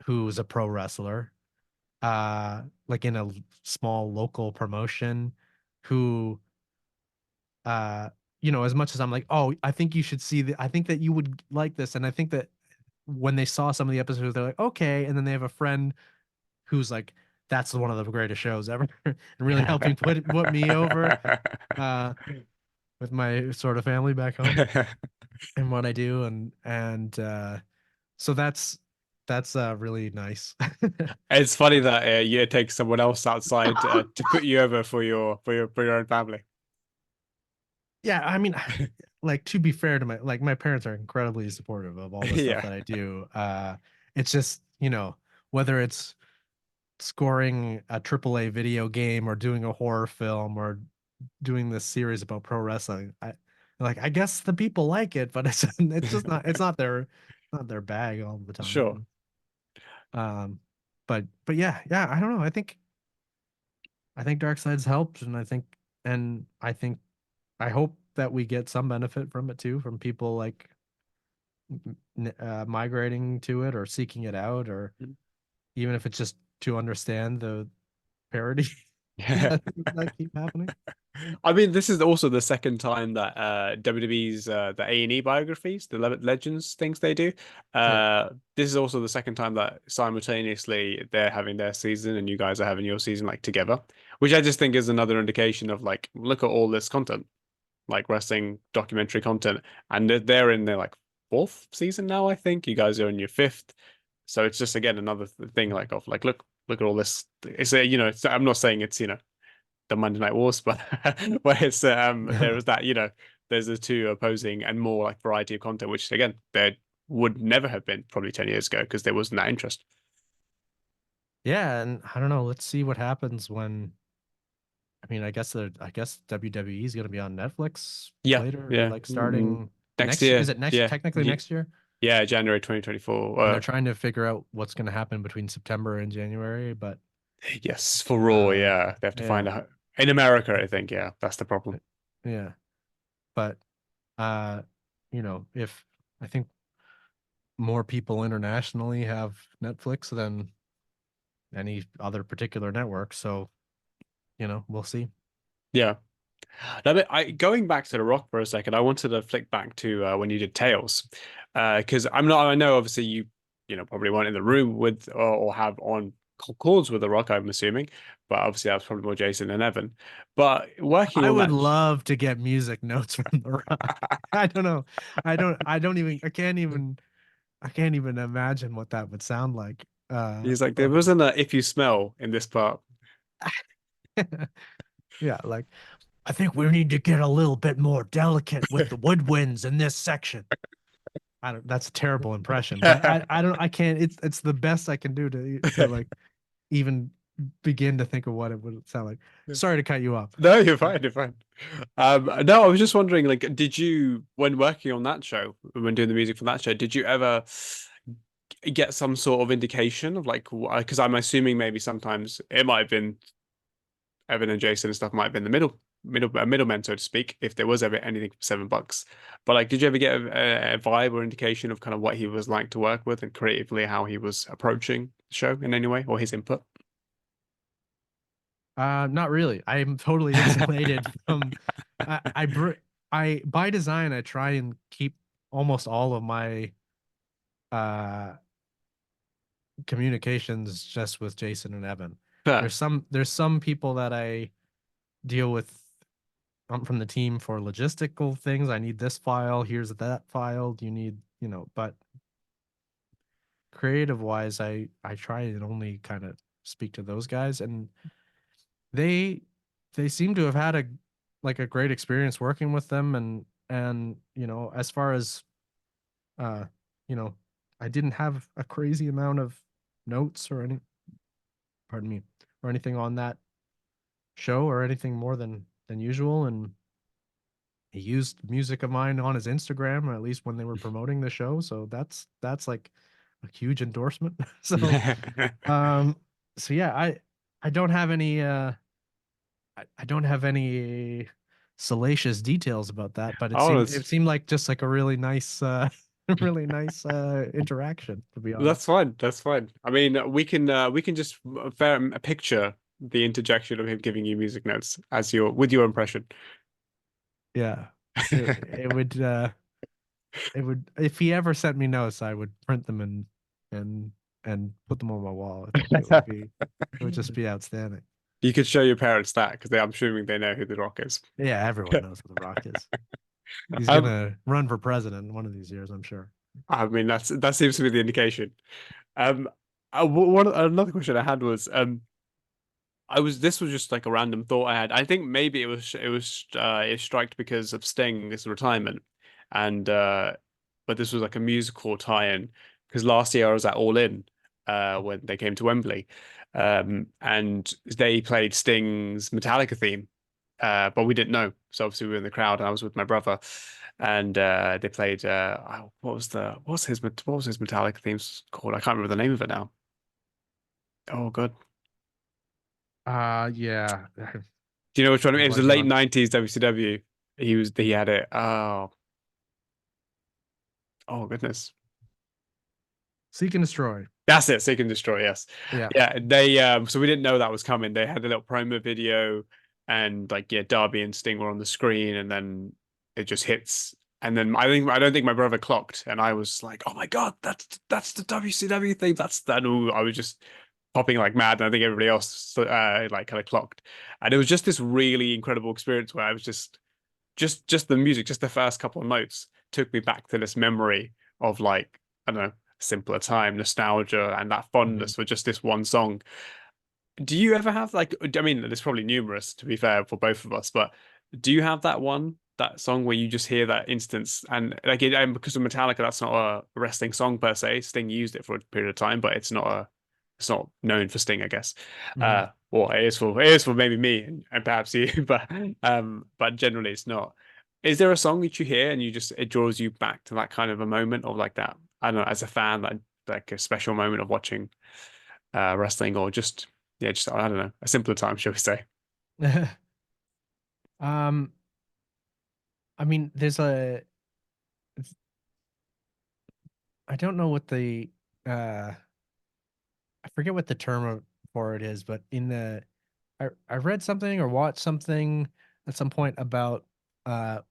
who's a pro wrestler, like in a small local promotion, who, uh, as much as I'm like, oh, I think you should see I think that you would like this, and I think that when they saw some of the episodes, they're like, okay, and then they have a friend who's like, that's one of the greatest shows ever, and really helping put me over, uh, with my sort of family back home. and what I do, and so that's really nice. It's funny that you take someone else outside to put you over for your own family. Yeah, I mean, like to be fair to my parents are incredibly supportive of all the stuff Yeah. that I do. It's just, whether it's scoring a AAA video game or doing a horror film or doing this series about pro wrestling, I guess the people like it, but it's just not their bag all the Sure. time. But yeah, I don't know. I think Dark Side's helped, and I think I hope that we get some benefit from it too, from people like migrating to it or seeking it out, or even if it's just to understand the parody Yeah. that keep happening. I mean, this is also the second time that WWE's the A&E biographies, the Legends things they do. Yeah. This is also the second time that simultaneously they're having their season and you guys are having your season like together, which I just think is another indication of like, look at all this content, like wrestling documentary content, and they're in their like fourth season now. I think you guys are in your fifth, so it's just again another thing like of like look at all this. It's a I'm not saying it's the Monday Night Wars, but where it's there is that there's the two opposing and more like variety of content, which again there would never have been probably 10 years ago because there wasn't that interest. Yeah, and I don't know. Let's see what happens when. I mean, I guess WWE is going to be on Netflix Yeah, later, yeah. like starting Next next. Is year, it next? yeah, Technically next year, yeah, January 2024. and they're trying to figure out what's going to happen between September and January. But Yes, for Raw, uh, yeah, they have to find yeah, out in America. I think, yeah, that's the problem. yeah. But uh, if I think more people internationally have Netflix than any other particular network, so we'll see. Yeah. Now, but going back to The Rock for a second, I wanted to flick back to when you did Tails, because I'm not. I know obviously you probably weren't in the room with or have on calls with The Rock. I'm assuming, but obviously that was probably more Jason and Evan. But working I on would that, love to get music notes from The Rock. I don't know. I can't even imagine what that would sound like. he's like, there But wasn't a if you smell in this part. yeah, like I think we need to get a little bit more delicate with the woodwinds in this section. That's a terrible impression, but I can't, it's the best I can do to like even begin to think of what it would sound like. Sorry to cut you off. No, you're fine. You're fine. No, I was just wondering, like, did you, when working on that show, when doing the music for that show, did you ever get some sort of indication of like, because I'm assuming maybe sometimes it might have been Evan and Jason and stuff might have been the middlemen, so to speak, if there was ever anything for $7. But like, did you ever get a vibe or indication of kind of what he was like to work with and creatively how he was approaching the show in any way or his input? Not really. I'm totally insulated from. I by design I try and keep almost all of my uh communications just with Jason and Evan. Fair. There's some people that I deal with from the team for logistical things. I need this file. Here's that file. You need, but creative wise, I try and only kind of speak to those guys, and they they seem to have had a great experience working with them, and as far as uh you know I didn't have a crazy amount of notes or any pardon me or anything on that show or anything more than usual, and he used music of mine on his Instagram, or at least when they were promoting the show, so that's like a huge endorsement. so um so yeah, I don't have any I don't have any salacious details about that, but it Oh, seemed that's it seemed like just like a really nice really nice interaction, to be honest. that's fine. That's fine. I mean, we can just picture the interjection of him giving you music notes as your with your impression. Yeah. It would if he ever sent me notes, I would print them and and put them on my wall. I think it would just be outstanding. You could show your parents that because I'm assuming they know who The Rock is. Yeah, everyone knows what The Rock is. He's Um, gonna run for president one of these years, I'm sure. I mean that seems to be the indication. Um, one another question I had was this was just like a random thought I had. I think maybe it struck because of Sting's retirement, and but this was like a musical tie-in because last year I was at All In when they came to Wembley, and they played Sting's Metallica theme, but we didn't know. So obviously we were in the crowd, and I was with my brother, and they played what was his Metallica theme called? I can't remember the name of it now. Oh God. Yeah. Do you know which one? I'm It was the blanking late on 90s WCW. He had it. Oh goodness. Seek and Destroy. That's it, Seek and Destroy, yes. Yeah. Yeah, they so we didn't know that was coming. They had a little promo video and like yeah, Darby and Sting were on the screen and then it just hits. And then I don't think my brother clocked and I was like, "Oh my God, that's the WCW thing. That's that." Ooh, I was just popping like mad and I think everybody else like kind of clocked. And it was just this really incredible experience where I was just the music, just the first couple of notes took me back to this memory of like, I don't know, simpler time, nostalgia, and that Mhm. fondness for just this one song. Do you ever have like, I mean, there's probably numerous to be fair for both of us, but do you have that song where you just hear that instance and like and because of Metallica, that's not a wrestling song per se. Sting used it for a period of time, but it's not known for Sting, I guess. Mhm. Well, it is for maybe me and perhaps you, but generally it's not. Is there a song that you hear and you just it draws you back to that kind of a moment of like that? I don't know, as a fan, like a special moment of watching wrestling or just yeah, just I don't know, a simpler time, shall we say? um I mean, I don't know what the uh I forget what the for it is, but I read something or watched something at some point about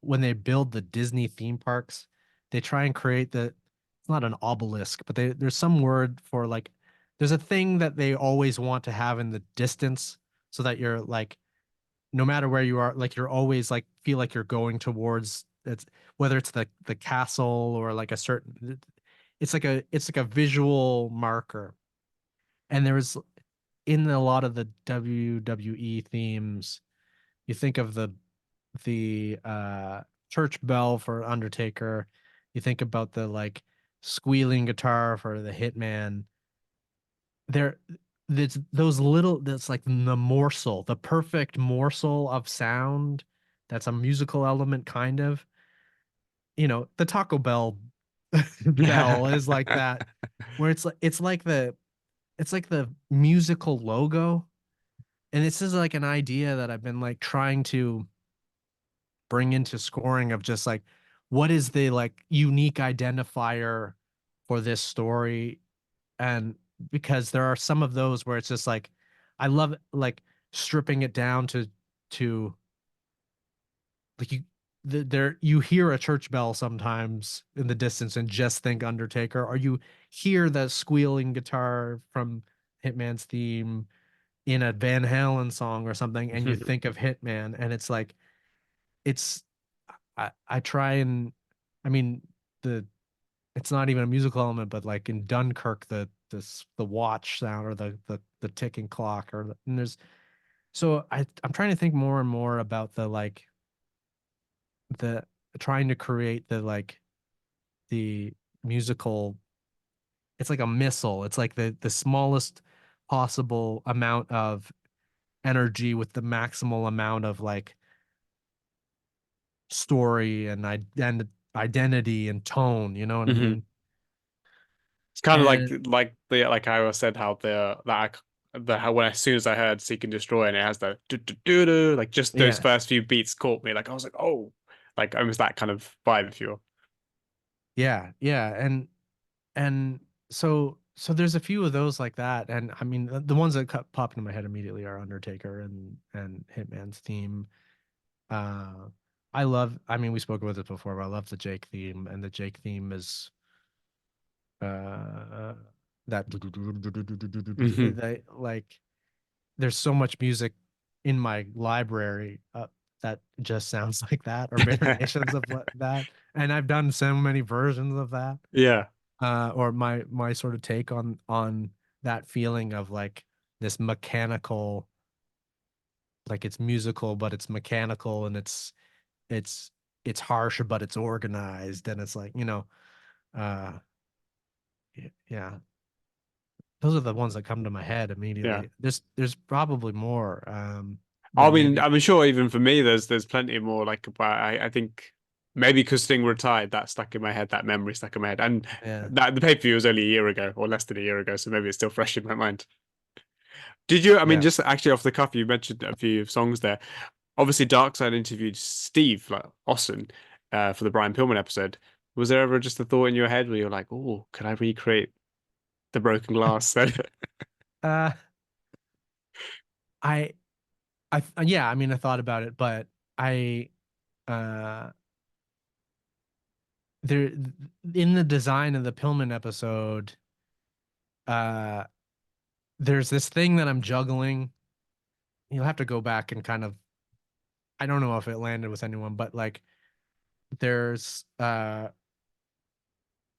when they build the Disney theme parks, they try and create it's not an obelisk, but there's some word for like there's a thing that they always want to have in the distance so that you're like no matter where you are, like you're always like feel like you're going towards it's whether it's the castle or like a certain it's like a visual marker. And there was in a lot of the WWE themes, you think of the church bell for Undertaker, you think about the like squealing guitar for the Hitman. There, there's those little that's like the morsel, the perfect morsel of sound that's a musical element, kind of. The Taco Bell bell is like that, where it's like the musical logo. And this is like an idea that I've been like trying to bring into scoring of just like what is the like unique identifier for this story. And because there are some of those where it's just like I love like stripping it down to like there you hear a church bell sometimes in the distance and just think Undertaker, or you hear the squealing guitar from Hitman's theme in a Van Halen song or something and you think of Hitman, and it's like it's I try and I mean the it's not even a musical element, but like in Dunkirk, the watch sound or the ticking clock and there's so I'm trying to think more and more about the like the trying to create the like the musical. It's like a missile. It's like the smallest possible amount of energy with the maximal amount of like story and identity and tone. You know what I hmm mean? It's kind of And like the like I always said how the how when as soon as I heard Seek and Destroy and it has the do do do do like just those yeah, first few beats caught me like I was like oh like almost that kind of vibe if you will. yeah, and so there's a few of those like that, and I mean the ones that pop into my head immediately are Undertaker and Hitman's theme. Uh, I love. I mean, we spoke about this before, but I love the Jake theme, and the Jake theme is uh that Hmm like there's so much music in my library. that just sounds like that, or variations of that. And I've done so many versions of that. Yeah. Or my sort of take on that feeling of like this mechanical, like it's musical but it's mechanical, and it's it's harsh but it's organized, and it's like, uh yeah, those are the ones that come to my head Yeah. immediately. There's probably more, I but mean, maybe. I'm sure even for me, there's plenty more. Like, but I think maybe because Sting retired, that stuck in my head. That memory stuck in my head, and Yeah. that the pay-per-view was only a year ago or less than a year ago, so maybe it's still fresh in my mind. Did you? I mean, Yeah. just actually off the cuff, you mentioned a few songs there. Obviously, Darkside interviewed Steve like Austin for the Brian Pillman episode. Was there ever just a thought in your head where you're like, "Oh, could I recreate the broken glass?" uh I yeah, I mean, I thought about it, but I uh there in the design of the Pillman episode, uh there's this thing that I'm juggling. You'll have to go back and kind of, I don't know if it landed with anyone, but like there's uh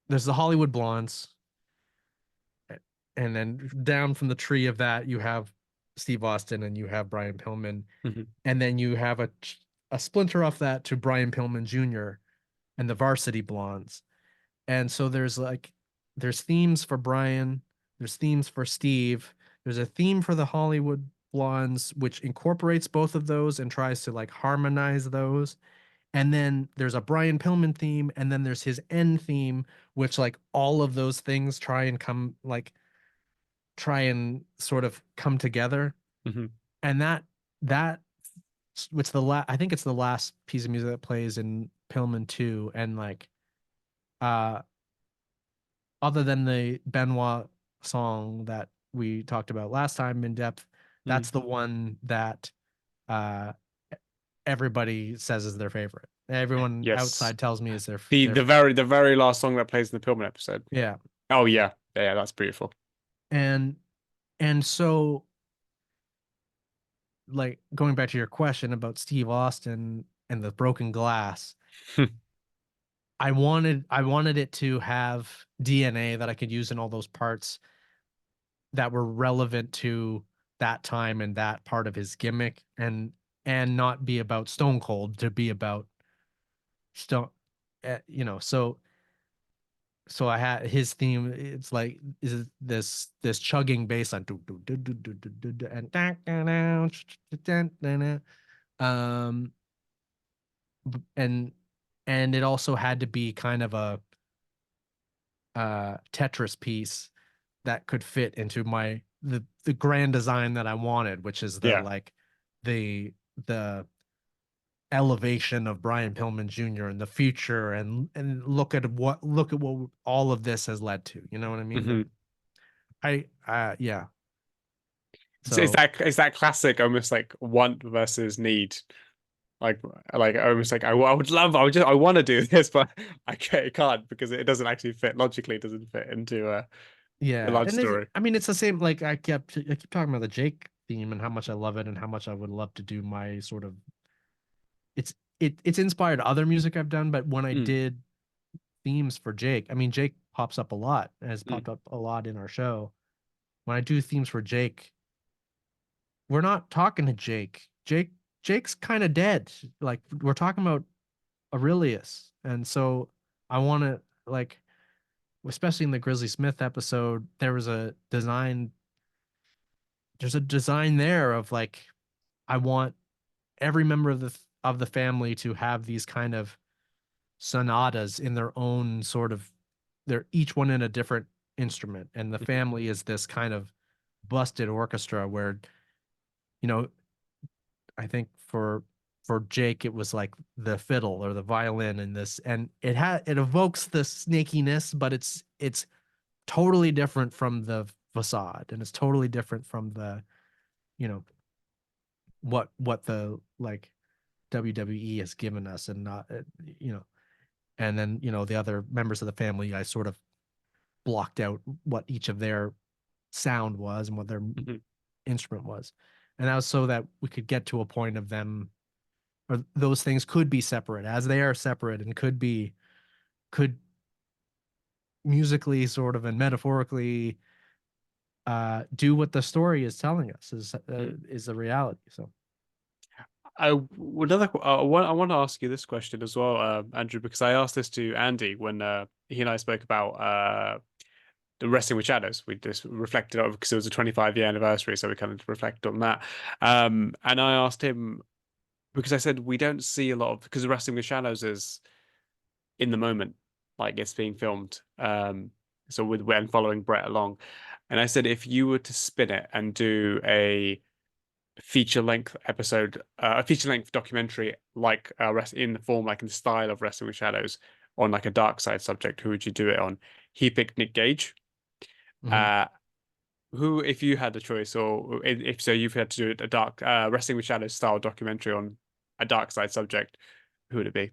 there's the Hollywood Blondes, and then down from the tree of that you have Steve Austin and you have Brian Pillman, Mhm. and then you have a splinter off that to Brian Pillman Jr. and the Varsity Blondes. And so there's like there's themes for Brian, there's themes for Steve, there's a theme for the Hollywood Blondes which incorporates both of those and tries to like harmonize those. And then there's a Brian Pillman theme, and then there's his end theme, which like all of those things try and sort of come together. Mhm. And that which the I think it's the last piece of music that plays in Pillman 2. And like uh other than the Benoit song that we talked about last time in depth, Mhm. that's the one that uh everybody says is their favorite. Everyone Yes. outside tells me is The their the very the very last song that plays in the Pillman episode. yeah. Oh yeah, yeah, that's beautiful. And so, like, going back to your question about Steve Austin and the broken glass, I wanted it to have DNA that I could use in all those parts that were relevant to that time and that part of his gimmick, and not be about Stone Cold, to be about Stone, so I had his theme. It's like is this chugging bass on and um and it also had to be kind of a Tetris piece that could fit into the grand design that I wanted, which is Yeah. the the elevation of Brian Pillman Jr. in the future, and look at what all of this has led to. You know what I mean? Hmm. I yeah. It's So it's that classic, almost like want versus need. Like like almost like I would love, I want to do this, but can't because it doesn't actually fit logically. It doesn't fit into the yeah, large and story. I mean it's the same. Like I keep talking about the Jake theme and how much I love it and how much I would love to do my sort of it's inspired other music I've done, but when I Mm, did themes for Jake, I mean Jake pops up a lot, has mm, popped up a lot in our show. When I do themes for Jake, we're not talking to Jake. Jake's kind of dead. Like we're talking about Aurelius. And so I want to, like, especially in the Grizzly Smith episode, there's a design there of like I want every member of the family to have these kind of sonatas in their own sort of, they're each one in a different instrument, and the mhm, family is this kind of busted orchestra where, you know, I think for Jake it was like the fiddle or the violin and this, and it evokes the snakiness, but it's totally different from the facade, and it's totally different from the, you know, what the like WWE has given us, and not, you know, and then, the other members of the family, I sort of blocked out what each of their sound was and what their mhm. instrument was, and that was so that we could get to a point of them or those things could be separate, as they are separate, and could musically sort of and metaphorically do what the story is telling us is the reality. So I want to ask you this question as well, Andrew, because I asked this to Andy when he and I spoke about the Wrestling with Shadows. We just reflected on because it was a 25-year anniversary, so we kind of reflected on that. And I asked him because I said we don't see a lot of because the Wrestling with Shadows is in the moment, like it's being filmed. So with when following Brett along, and I said if you were to spin it and do a feature length episode, a feature length documentary like in the form, like in the style of Wrestling with Shadows, on like a dark side subject, who would you do it on? He picked Nick Gage. mhm. Uh, who, if you had a choice, or if so, you've had to do a dark Wrestling with Shadows style documentary on a dark side subject, who would it be?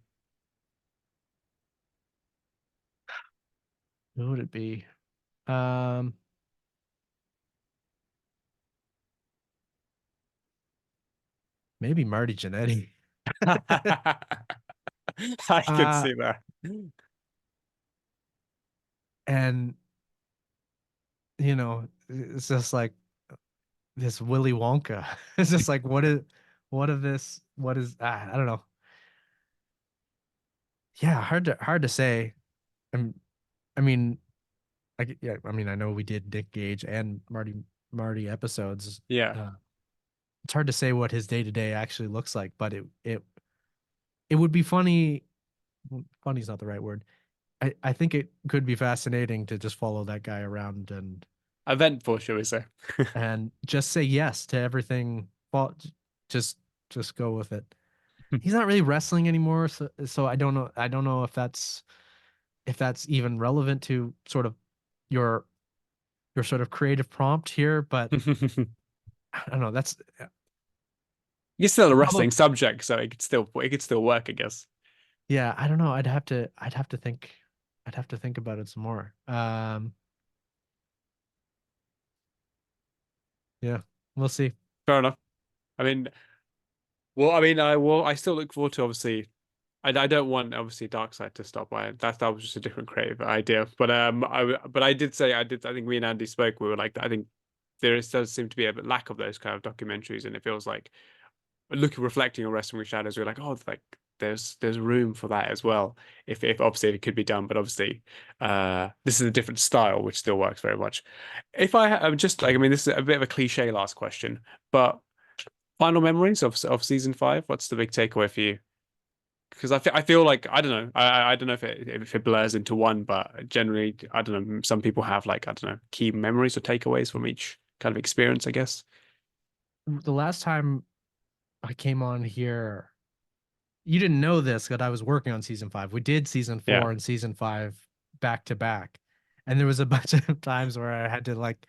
Who would it be? Um, Maybe Marty Jannetty. I can uh, see that. and it's just like this Willy Wonka. It's just like what is I don't know. Yeah, hard to say. I'm, I mean, yeah, I mean, I know we did Nick Gage and Marty episodes. Yeah. Uh, it's hard to say what his day to day actually looks like, but it would be funny. Funny is not the right word. I think it could be fascinating to just follow that guy around Eventful, shall we say? and just say yes to everything. Well, just just go with it. He's not really wrestling anymore, so I don't know. I don't know if that's even relevant to sort of your sort of creative prompt here, but I don't know. That's You're still a how wrestling about subject, so it could still work, I guess. yeah, I don't know. I'd have to think about it some more. Yeah, we'll see. Fair enough. I mean, well, I mean, I still look forward to obviously. I don't want obviously Darkseid to stop. That was just a different creative idea. But I did say I think me and Andy spoke. We were like I think does seem to be a lack of those kind of documentaries, and it feels like looking reflecting on Wrestling with Shadows, we're like, oh, like there's room for that as well. If obviously it could be done, but obviously this is a different style which still works very much. If I'm just like I mean, this is a bit of a cliche last question, but final memories of season 5. What's the big takeaway for you? Because I feel like I don't know I don't know if it blurs into one, but generally I don't know. Some people have like I don't know key memories or takeaways from each kind of experience, I guess. The last time I came on here, you didn't know this, but I was working on season 5. We did season Yeah, 4 and season 5 back to back. And there was a bunch of times where I had to like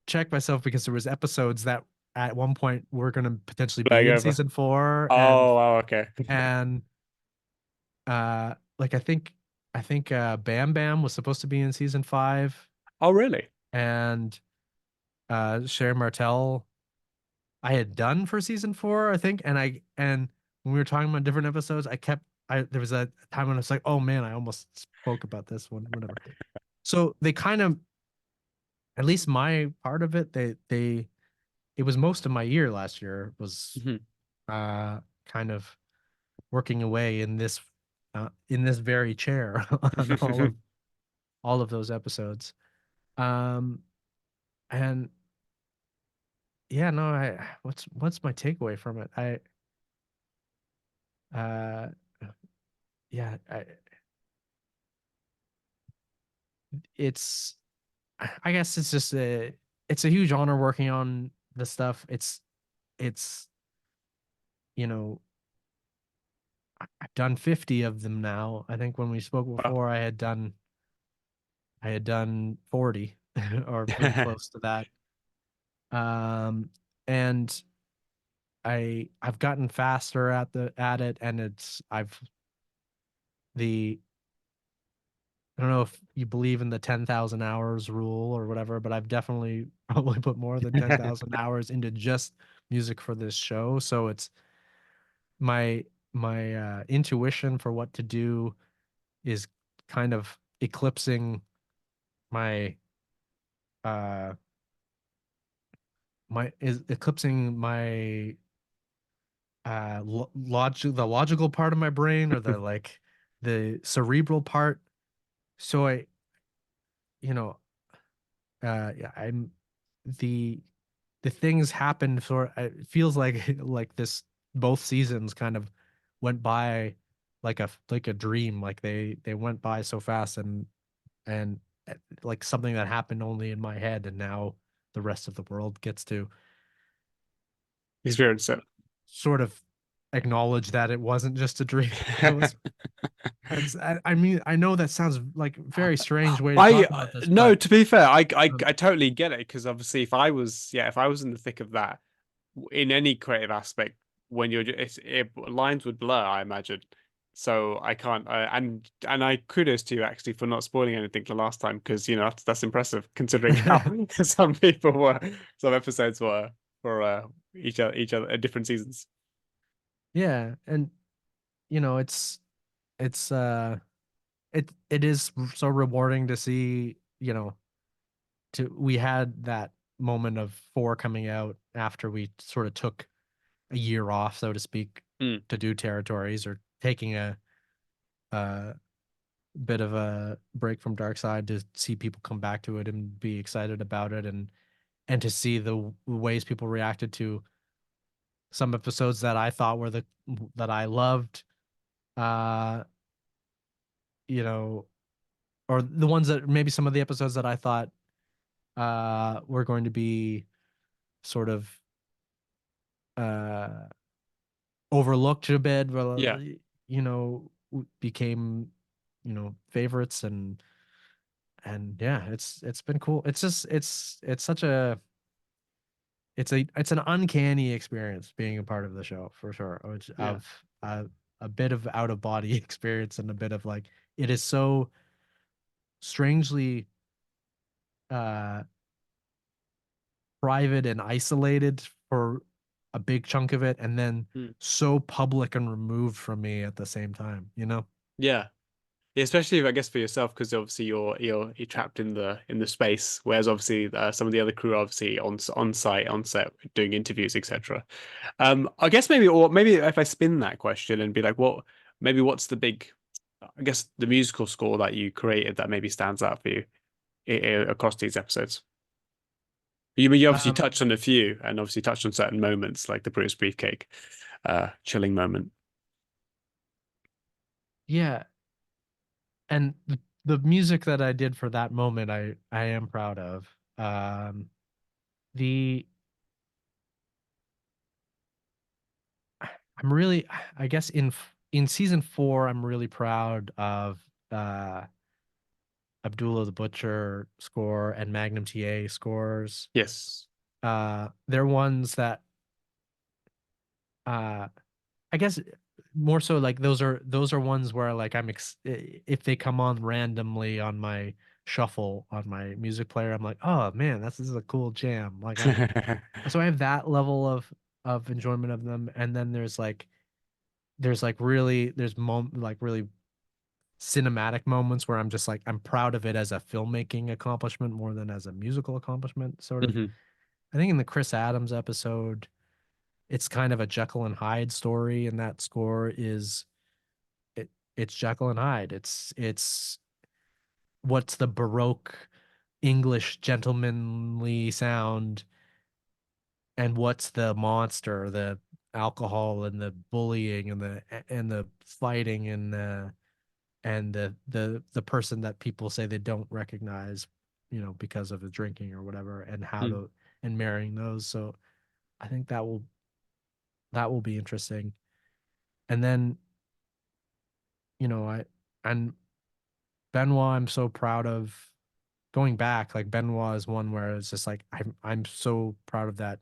check myself because there was episodes that at one point were going to potentially leg be in over. season 4 Oh, wow, okay. and like I think Bam Bam was supposed to be in season 5 Oh, really? and Sherry Martell I had done for season 4, I think, and when we were talking about different episodes, I there was a time when I was like, oh man, I almost spoke about this one, whatever. So they kind of, at least my part of it, it was most of my year last year was Mhm. kind of working away in this very chair on all of those episodes. Um, and yeah, no, I what's my takeaway from it? Uh yeah, it's I guess it's just it's a huge honor working on the stuff. It's you know I've done 50 of them now. I think when we spoke Wow. before, I had done 40 or pretty close to that. And I've gotten faster at it, and I've the I don't know if you believe in the 10,000 hours rule or whatever, but I've definitely probably put more than 10,000 hours into just music for this show, so it's my intuition for what to do is kind of eclipsing my uh my the logical part of my brain, or the like the cerebral part. So I, you know, yeah, I'm the the things happened for, it feels like like this, both seasons kind of went by like a dream, like they went by so fast, and like something that happened only in my head, and now the rest of the world gets to Experience it. sort of acknowledge that it wasn't just a dream. It was, I mean, I know that sounds like a very strange way to I talk about this, no, but to be fair, um, I totally get it because obviously if I was in the thick of that in any creative aspect, when lines would blur, I imagine. So I can't, and I kudos to you actually for not spoiling anything the last time, because that's impressive considering how some episodes were for each other different seasons. yeah, and it's it is so rewarding to see, to we had that moment of four coming out after we sort of took a year off, so to speak, Mm. to do territories, or taking a bit of a break from Dark Side, to see people come back to it and be excited about it, and to see the ways people reacted to some episodes that I thought were the that I loved, uh, you know, or the ones that maybe some of the episodes that I thought were going to be sort of uh overlooked a bit, Yeah. became, favorites, and yeah, it's been cool. It's just it's such a it's an uncanny experience being a part of the show, for sure. Which Yeah. of a bit of out of body experience, and a bit of like, it is so strangely uh private and isolated for a big chunk of it, and then Mm. so public and removed from me at the same time, Yeah. Yeah, especially I guess for yourself, because obviously you're trapped in the space, whereas obviously some of the other crew are obviously on set doing interviews, etc. I guess maybe if I spin that question and be like, what's the big, I guess the musical score that you created that maybe stands out for you across these episodes? You obviously um touched on a few, and obviously touched on certain moments like the Brutus Beefcake, chilling moment. yeah, and the music that I did for that moment, I am proud of. The I'm really, I guess, in season 4, I'm really proud of Abdullah the Butcher score and Magnum TA scores. Yes. They're ones that, uh I guess, more so like those are ones where, like, if they come on randomly on my shuffle on my music player, I'm like, oh man, this is a cool jam. Like, so I have that level of enjoyment of them. And then there's really cinematic moments where I'm just like, I'm proud of it as a filmmaking accomplishment more than as a musical accomplishment, sort of. Mhm. I think in the Chris Adams episode, it's kind of a Jekyll and Hyde story, and that score is it's Jekyll and Hyde. It's what's the Baroque English gentlemanly sound, and what's the monster, the alcohol and the bullying and the fighting, and the person that people say they don't recognize, because of the drinking or whatever, and how Mm. to and marrying those. So I think that will be interesting. And then, I and Benoit, I'm so proud of. Going back, like, Benoit is one where it's just like, I'm so proud of that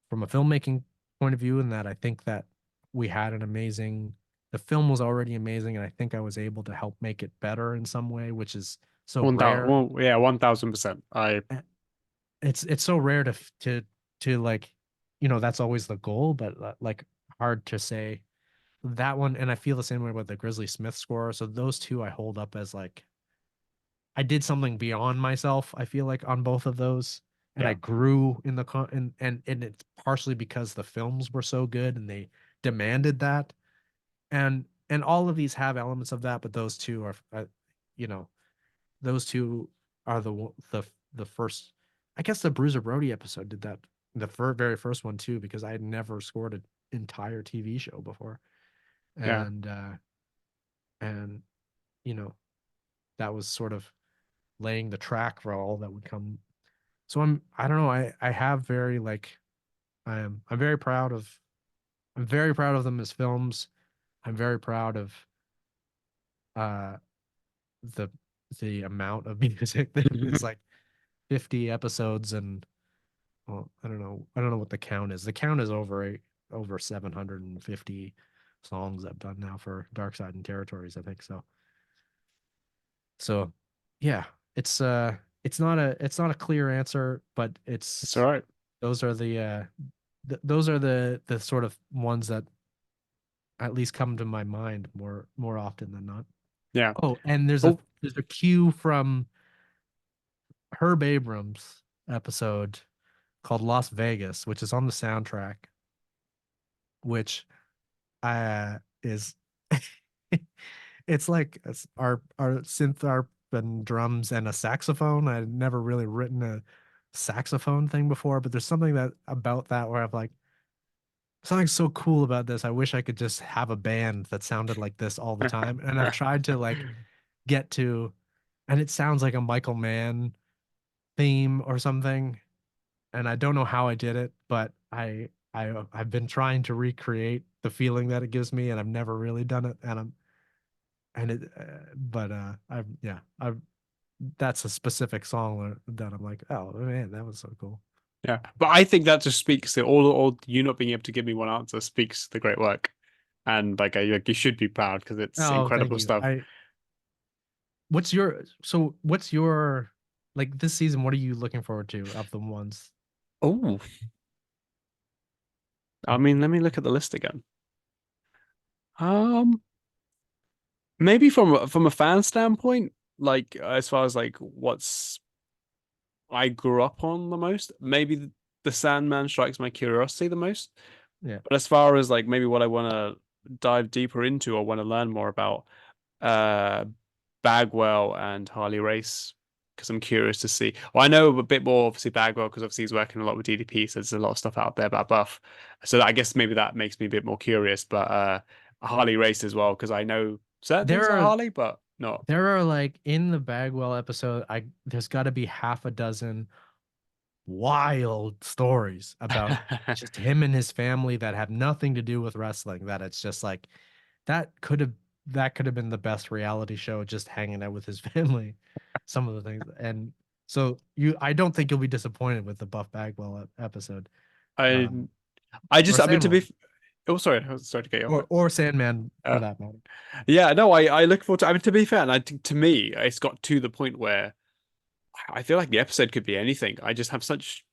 from a filmmaking point of view, and that I think that we had an amazing the film was already amazing, and I think I was able to help make it better in some way, which is so One thousand, rare. yeah, 1000%. I It's so rare to like that's always the goal, but like hard to say that one. And I feel the same way about the Grizzly Smith score. So those two I hold up as like I did something beyond myself, I feel like on both of those. And I Yeah. grew in the and it's partially because the films were so good and they demanded that. And all of these have elements of that, but those two are you know, those two are the first. I guess the Bruiser Brody episode did that, the very first one too, because I had never scored an entire TV show before, Yeah. and you know that was sort of laying the track for all that would come. So I don't know, I have very like I'm very proud of them as films. I'm very proud of uh the amount of music that it's like 50 episodes and well, I don't know what the count is. The count is over 750 songs I've done now for Dark Side and Territories, I think so. So yeah, it's not a clear answer, but It's all it's right. those are those are the sort of ones that at least come to my mind more often than not. Yeah. Oh, and Oh, there's a cue from Herb Abrams episode called Las Vegas, which is on the soundtrack, which is it's like our synth harp and drums and a saxophone. I'd never really written a saxophone thing before, but there's something that about that where I'm like, something so cool about this. I wish I could just have a band that sounded like this all the time. And I've tried to like get to, and it sounds like a Michael Mann theme or something. And I don't know how I did it, but I've been trying to recreate the feeling that it gives me, and I've never really done it. And I'm and it, but I've yeah, I've that's a specific song that I'm like, oh man, that was so cool. yeah. But I think that just speaks to all you not being able to give me one answer speaks to the great work. And like you should be proud because it's Oh, thank incredible you. stuff. What's your like this season? What are you looking forward to of the ones? Oh, I mean, let me look at the list again. Um, maybe from a fan standpoint, like as far as like what's I grew up on the most, maybe the Sandman strikes my curiosity the most. Yeah. But as far as like maybe what I want to dive deeper into or want to learn more about, uh, Bagwell and Harley Race, because I'm curious to see. Well, I know a bit more obviously Bagwell because obviously he's working a lot with DDP, so there's a lot of stuff out there about Buff. So I guess maybe that makes me a bit more curious. But Harley Race as well because I know certain things There about are Harley, but not. like in the Bagwell episode, I there's got to be half a dozen wild stories about just him and his family that have nothing to do with wrestling. That it's just like that could have that could have been the best reality show, just hanging out with his family. Some of the things, and so I don't think you'll be disappointed with the Buff Bagwell episode, I um, or I mean to be. Sandman, Oh, sorry, sorry to get you off it. or Sandman for Uh, that matter. yeah, no, I look forward to. I mean, to be fair, and I think to me, it's got to the point where I feel like the episode could be anything. I just have such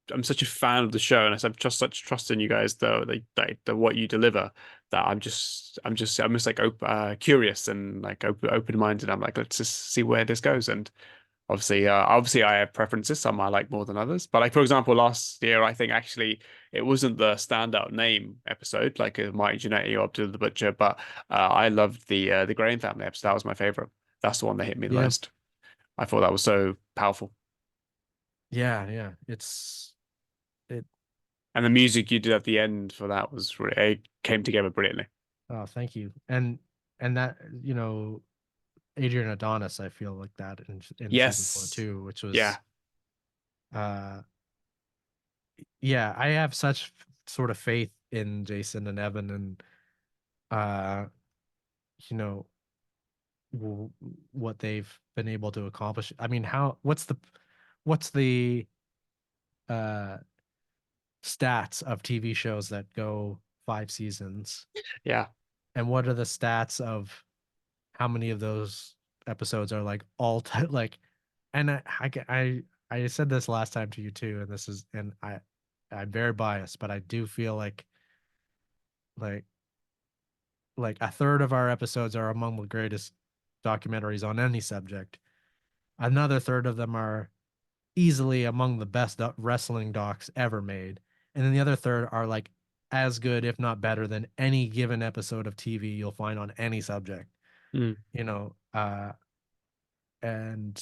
I'm such a fan of the show, and I have just such trust in you guys, though, the what you deliver, that I'm just like curious and like open minded. I'm like, let's just see where this goes. And obviously, I have preferences. Some I like more than others. But like for example, last year, I think actually it wasn't the standout name episode, like Mighty Jannetty or Abdul the Butcher, but I loved the Graham family episode. That was my favorite. That's the one that hit me the Yeah, most. I thought that was so powerful. yeah. It. And the music you did at the end for that was really, it came together brilliantly. Oh, thank you. And that Adrian Adonis, I feel like that in season four Yes. too, which Yeah. was uh yeah, I have such sort of faith in Jason and Evan and uh you know w what they've been able to accomplish. I mean, how what's the uh stats of TV shows that go 5 seasons, Yeah. and what are the stats of how many of those episodes are like all time like, and I said this last time to you too, and this is and I'm very biased, but I do feel like like a third of our episodes are among the greatest documentaries on any subject. Another third of them are easily among the best wrestling docs ever made. And then the other third are like as good, if not better, than any given episode of TV you'll find on any subject. Mm. You know, and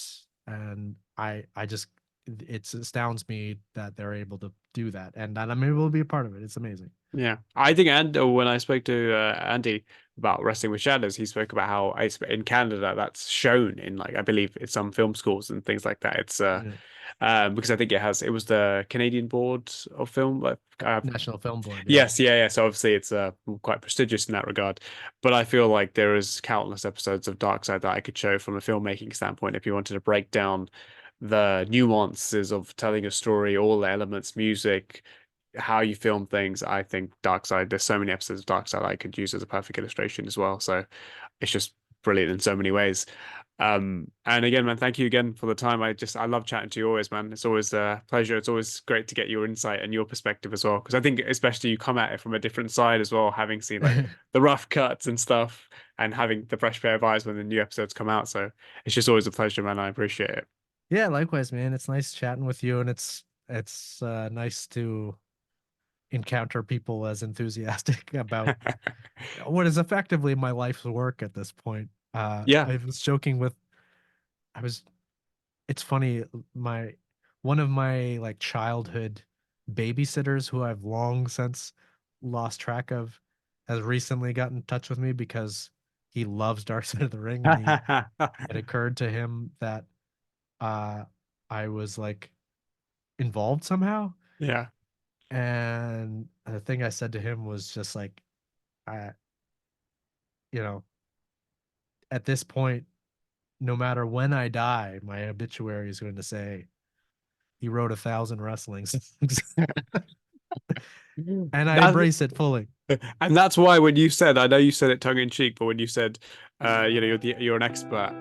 I just it astounds me that they're able to do that and that I'm able to be a part of it. It's amazing. Yeah, I think, and when I spoke to Andy about Wrestling with Shadows, he spoke about how in Canada that's shown in, like, I believe it's some film schools and things like that. It's Yeah. because I think it was the Canadian Board of Film, like, National Film Board. Yeah. yes, yeah, yeah. So obviously it's quite prestigious in that regard. But I feel like there is countless episodes of Dark Side that I could show from a filmmaking standpoint if you wanted to break down the nuances of telling a story, all the elements, music, how you film things. I think Dark Side, there's so many episodes of Dark Side I could use as a perfect illustration as well. So it's just brilliant in so many ways. And again, man, thank you again for the time. I love chatting to you always, man. It's always a pleasure. It's always great to get your insight and your perspective as well, because I think especially you come at it from a different side as well, having seen like the rough cuts and stuff, and having the fresh pair of eyes when the new episodes come out. So it's just always a pleasure, man. I appreciate it. Yeah, likewise, man. It's nice chatting with you, and it's nice to encounter people as enthusiastic about what is effectively my life's work at this point. Yeah. I was joking with, I was, it's funny, one of my like childhood babysitters who I've long since lost track of has recently gotten in touch with me because he loves Dark Side of the Ring, and it occurred to him that I was like involved somehow. Yeah. And the thing I said to him was just like, I, you know, at this point, no matter when I die, my obituary is going to say he wrote 1,000 wrestling songs. And I That's, embrace it fully. and that's why when you said, I know you said it tongue in cheek, but when you said, you're an expert,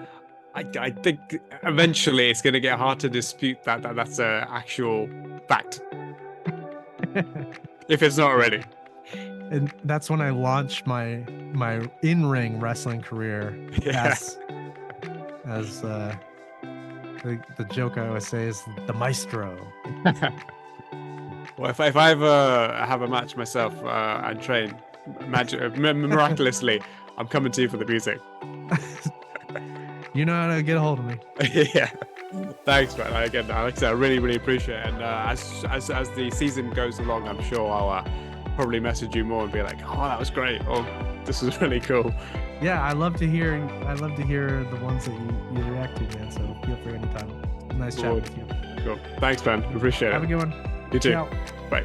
I think eventually it's going to get hard to dispute that's a actual fact, if it's not already. And that's when I launched my in-ring wrestling career. Yeah. As the joke I always say is the maestro. Well, if I ever have a match myself and train miraculously, I'm coming to you for the music. You know how to get a hold of me. Yeah. Thanks, man. Again, like I said, I really, really appreciate it. And as the season goes along, I'm sure I'll probably message you more and be like, "Oh, that was great," or "This was really cool." Yeah, I love to hear the ones that you react to, man. So feel free anytime. Nice chat with you. Cool. Thanks, man. Appreciate it. Have a good one. You too. Ciao. Bye.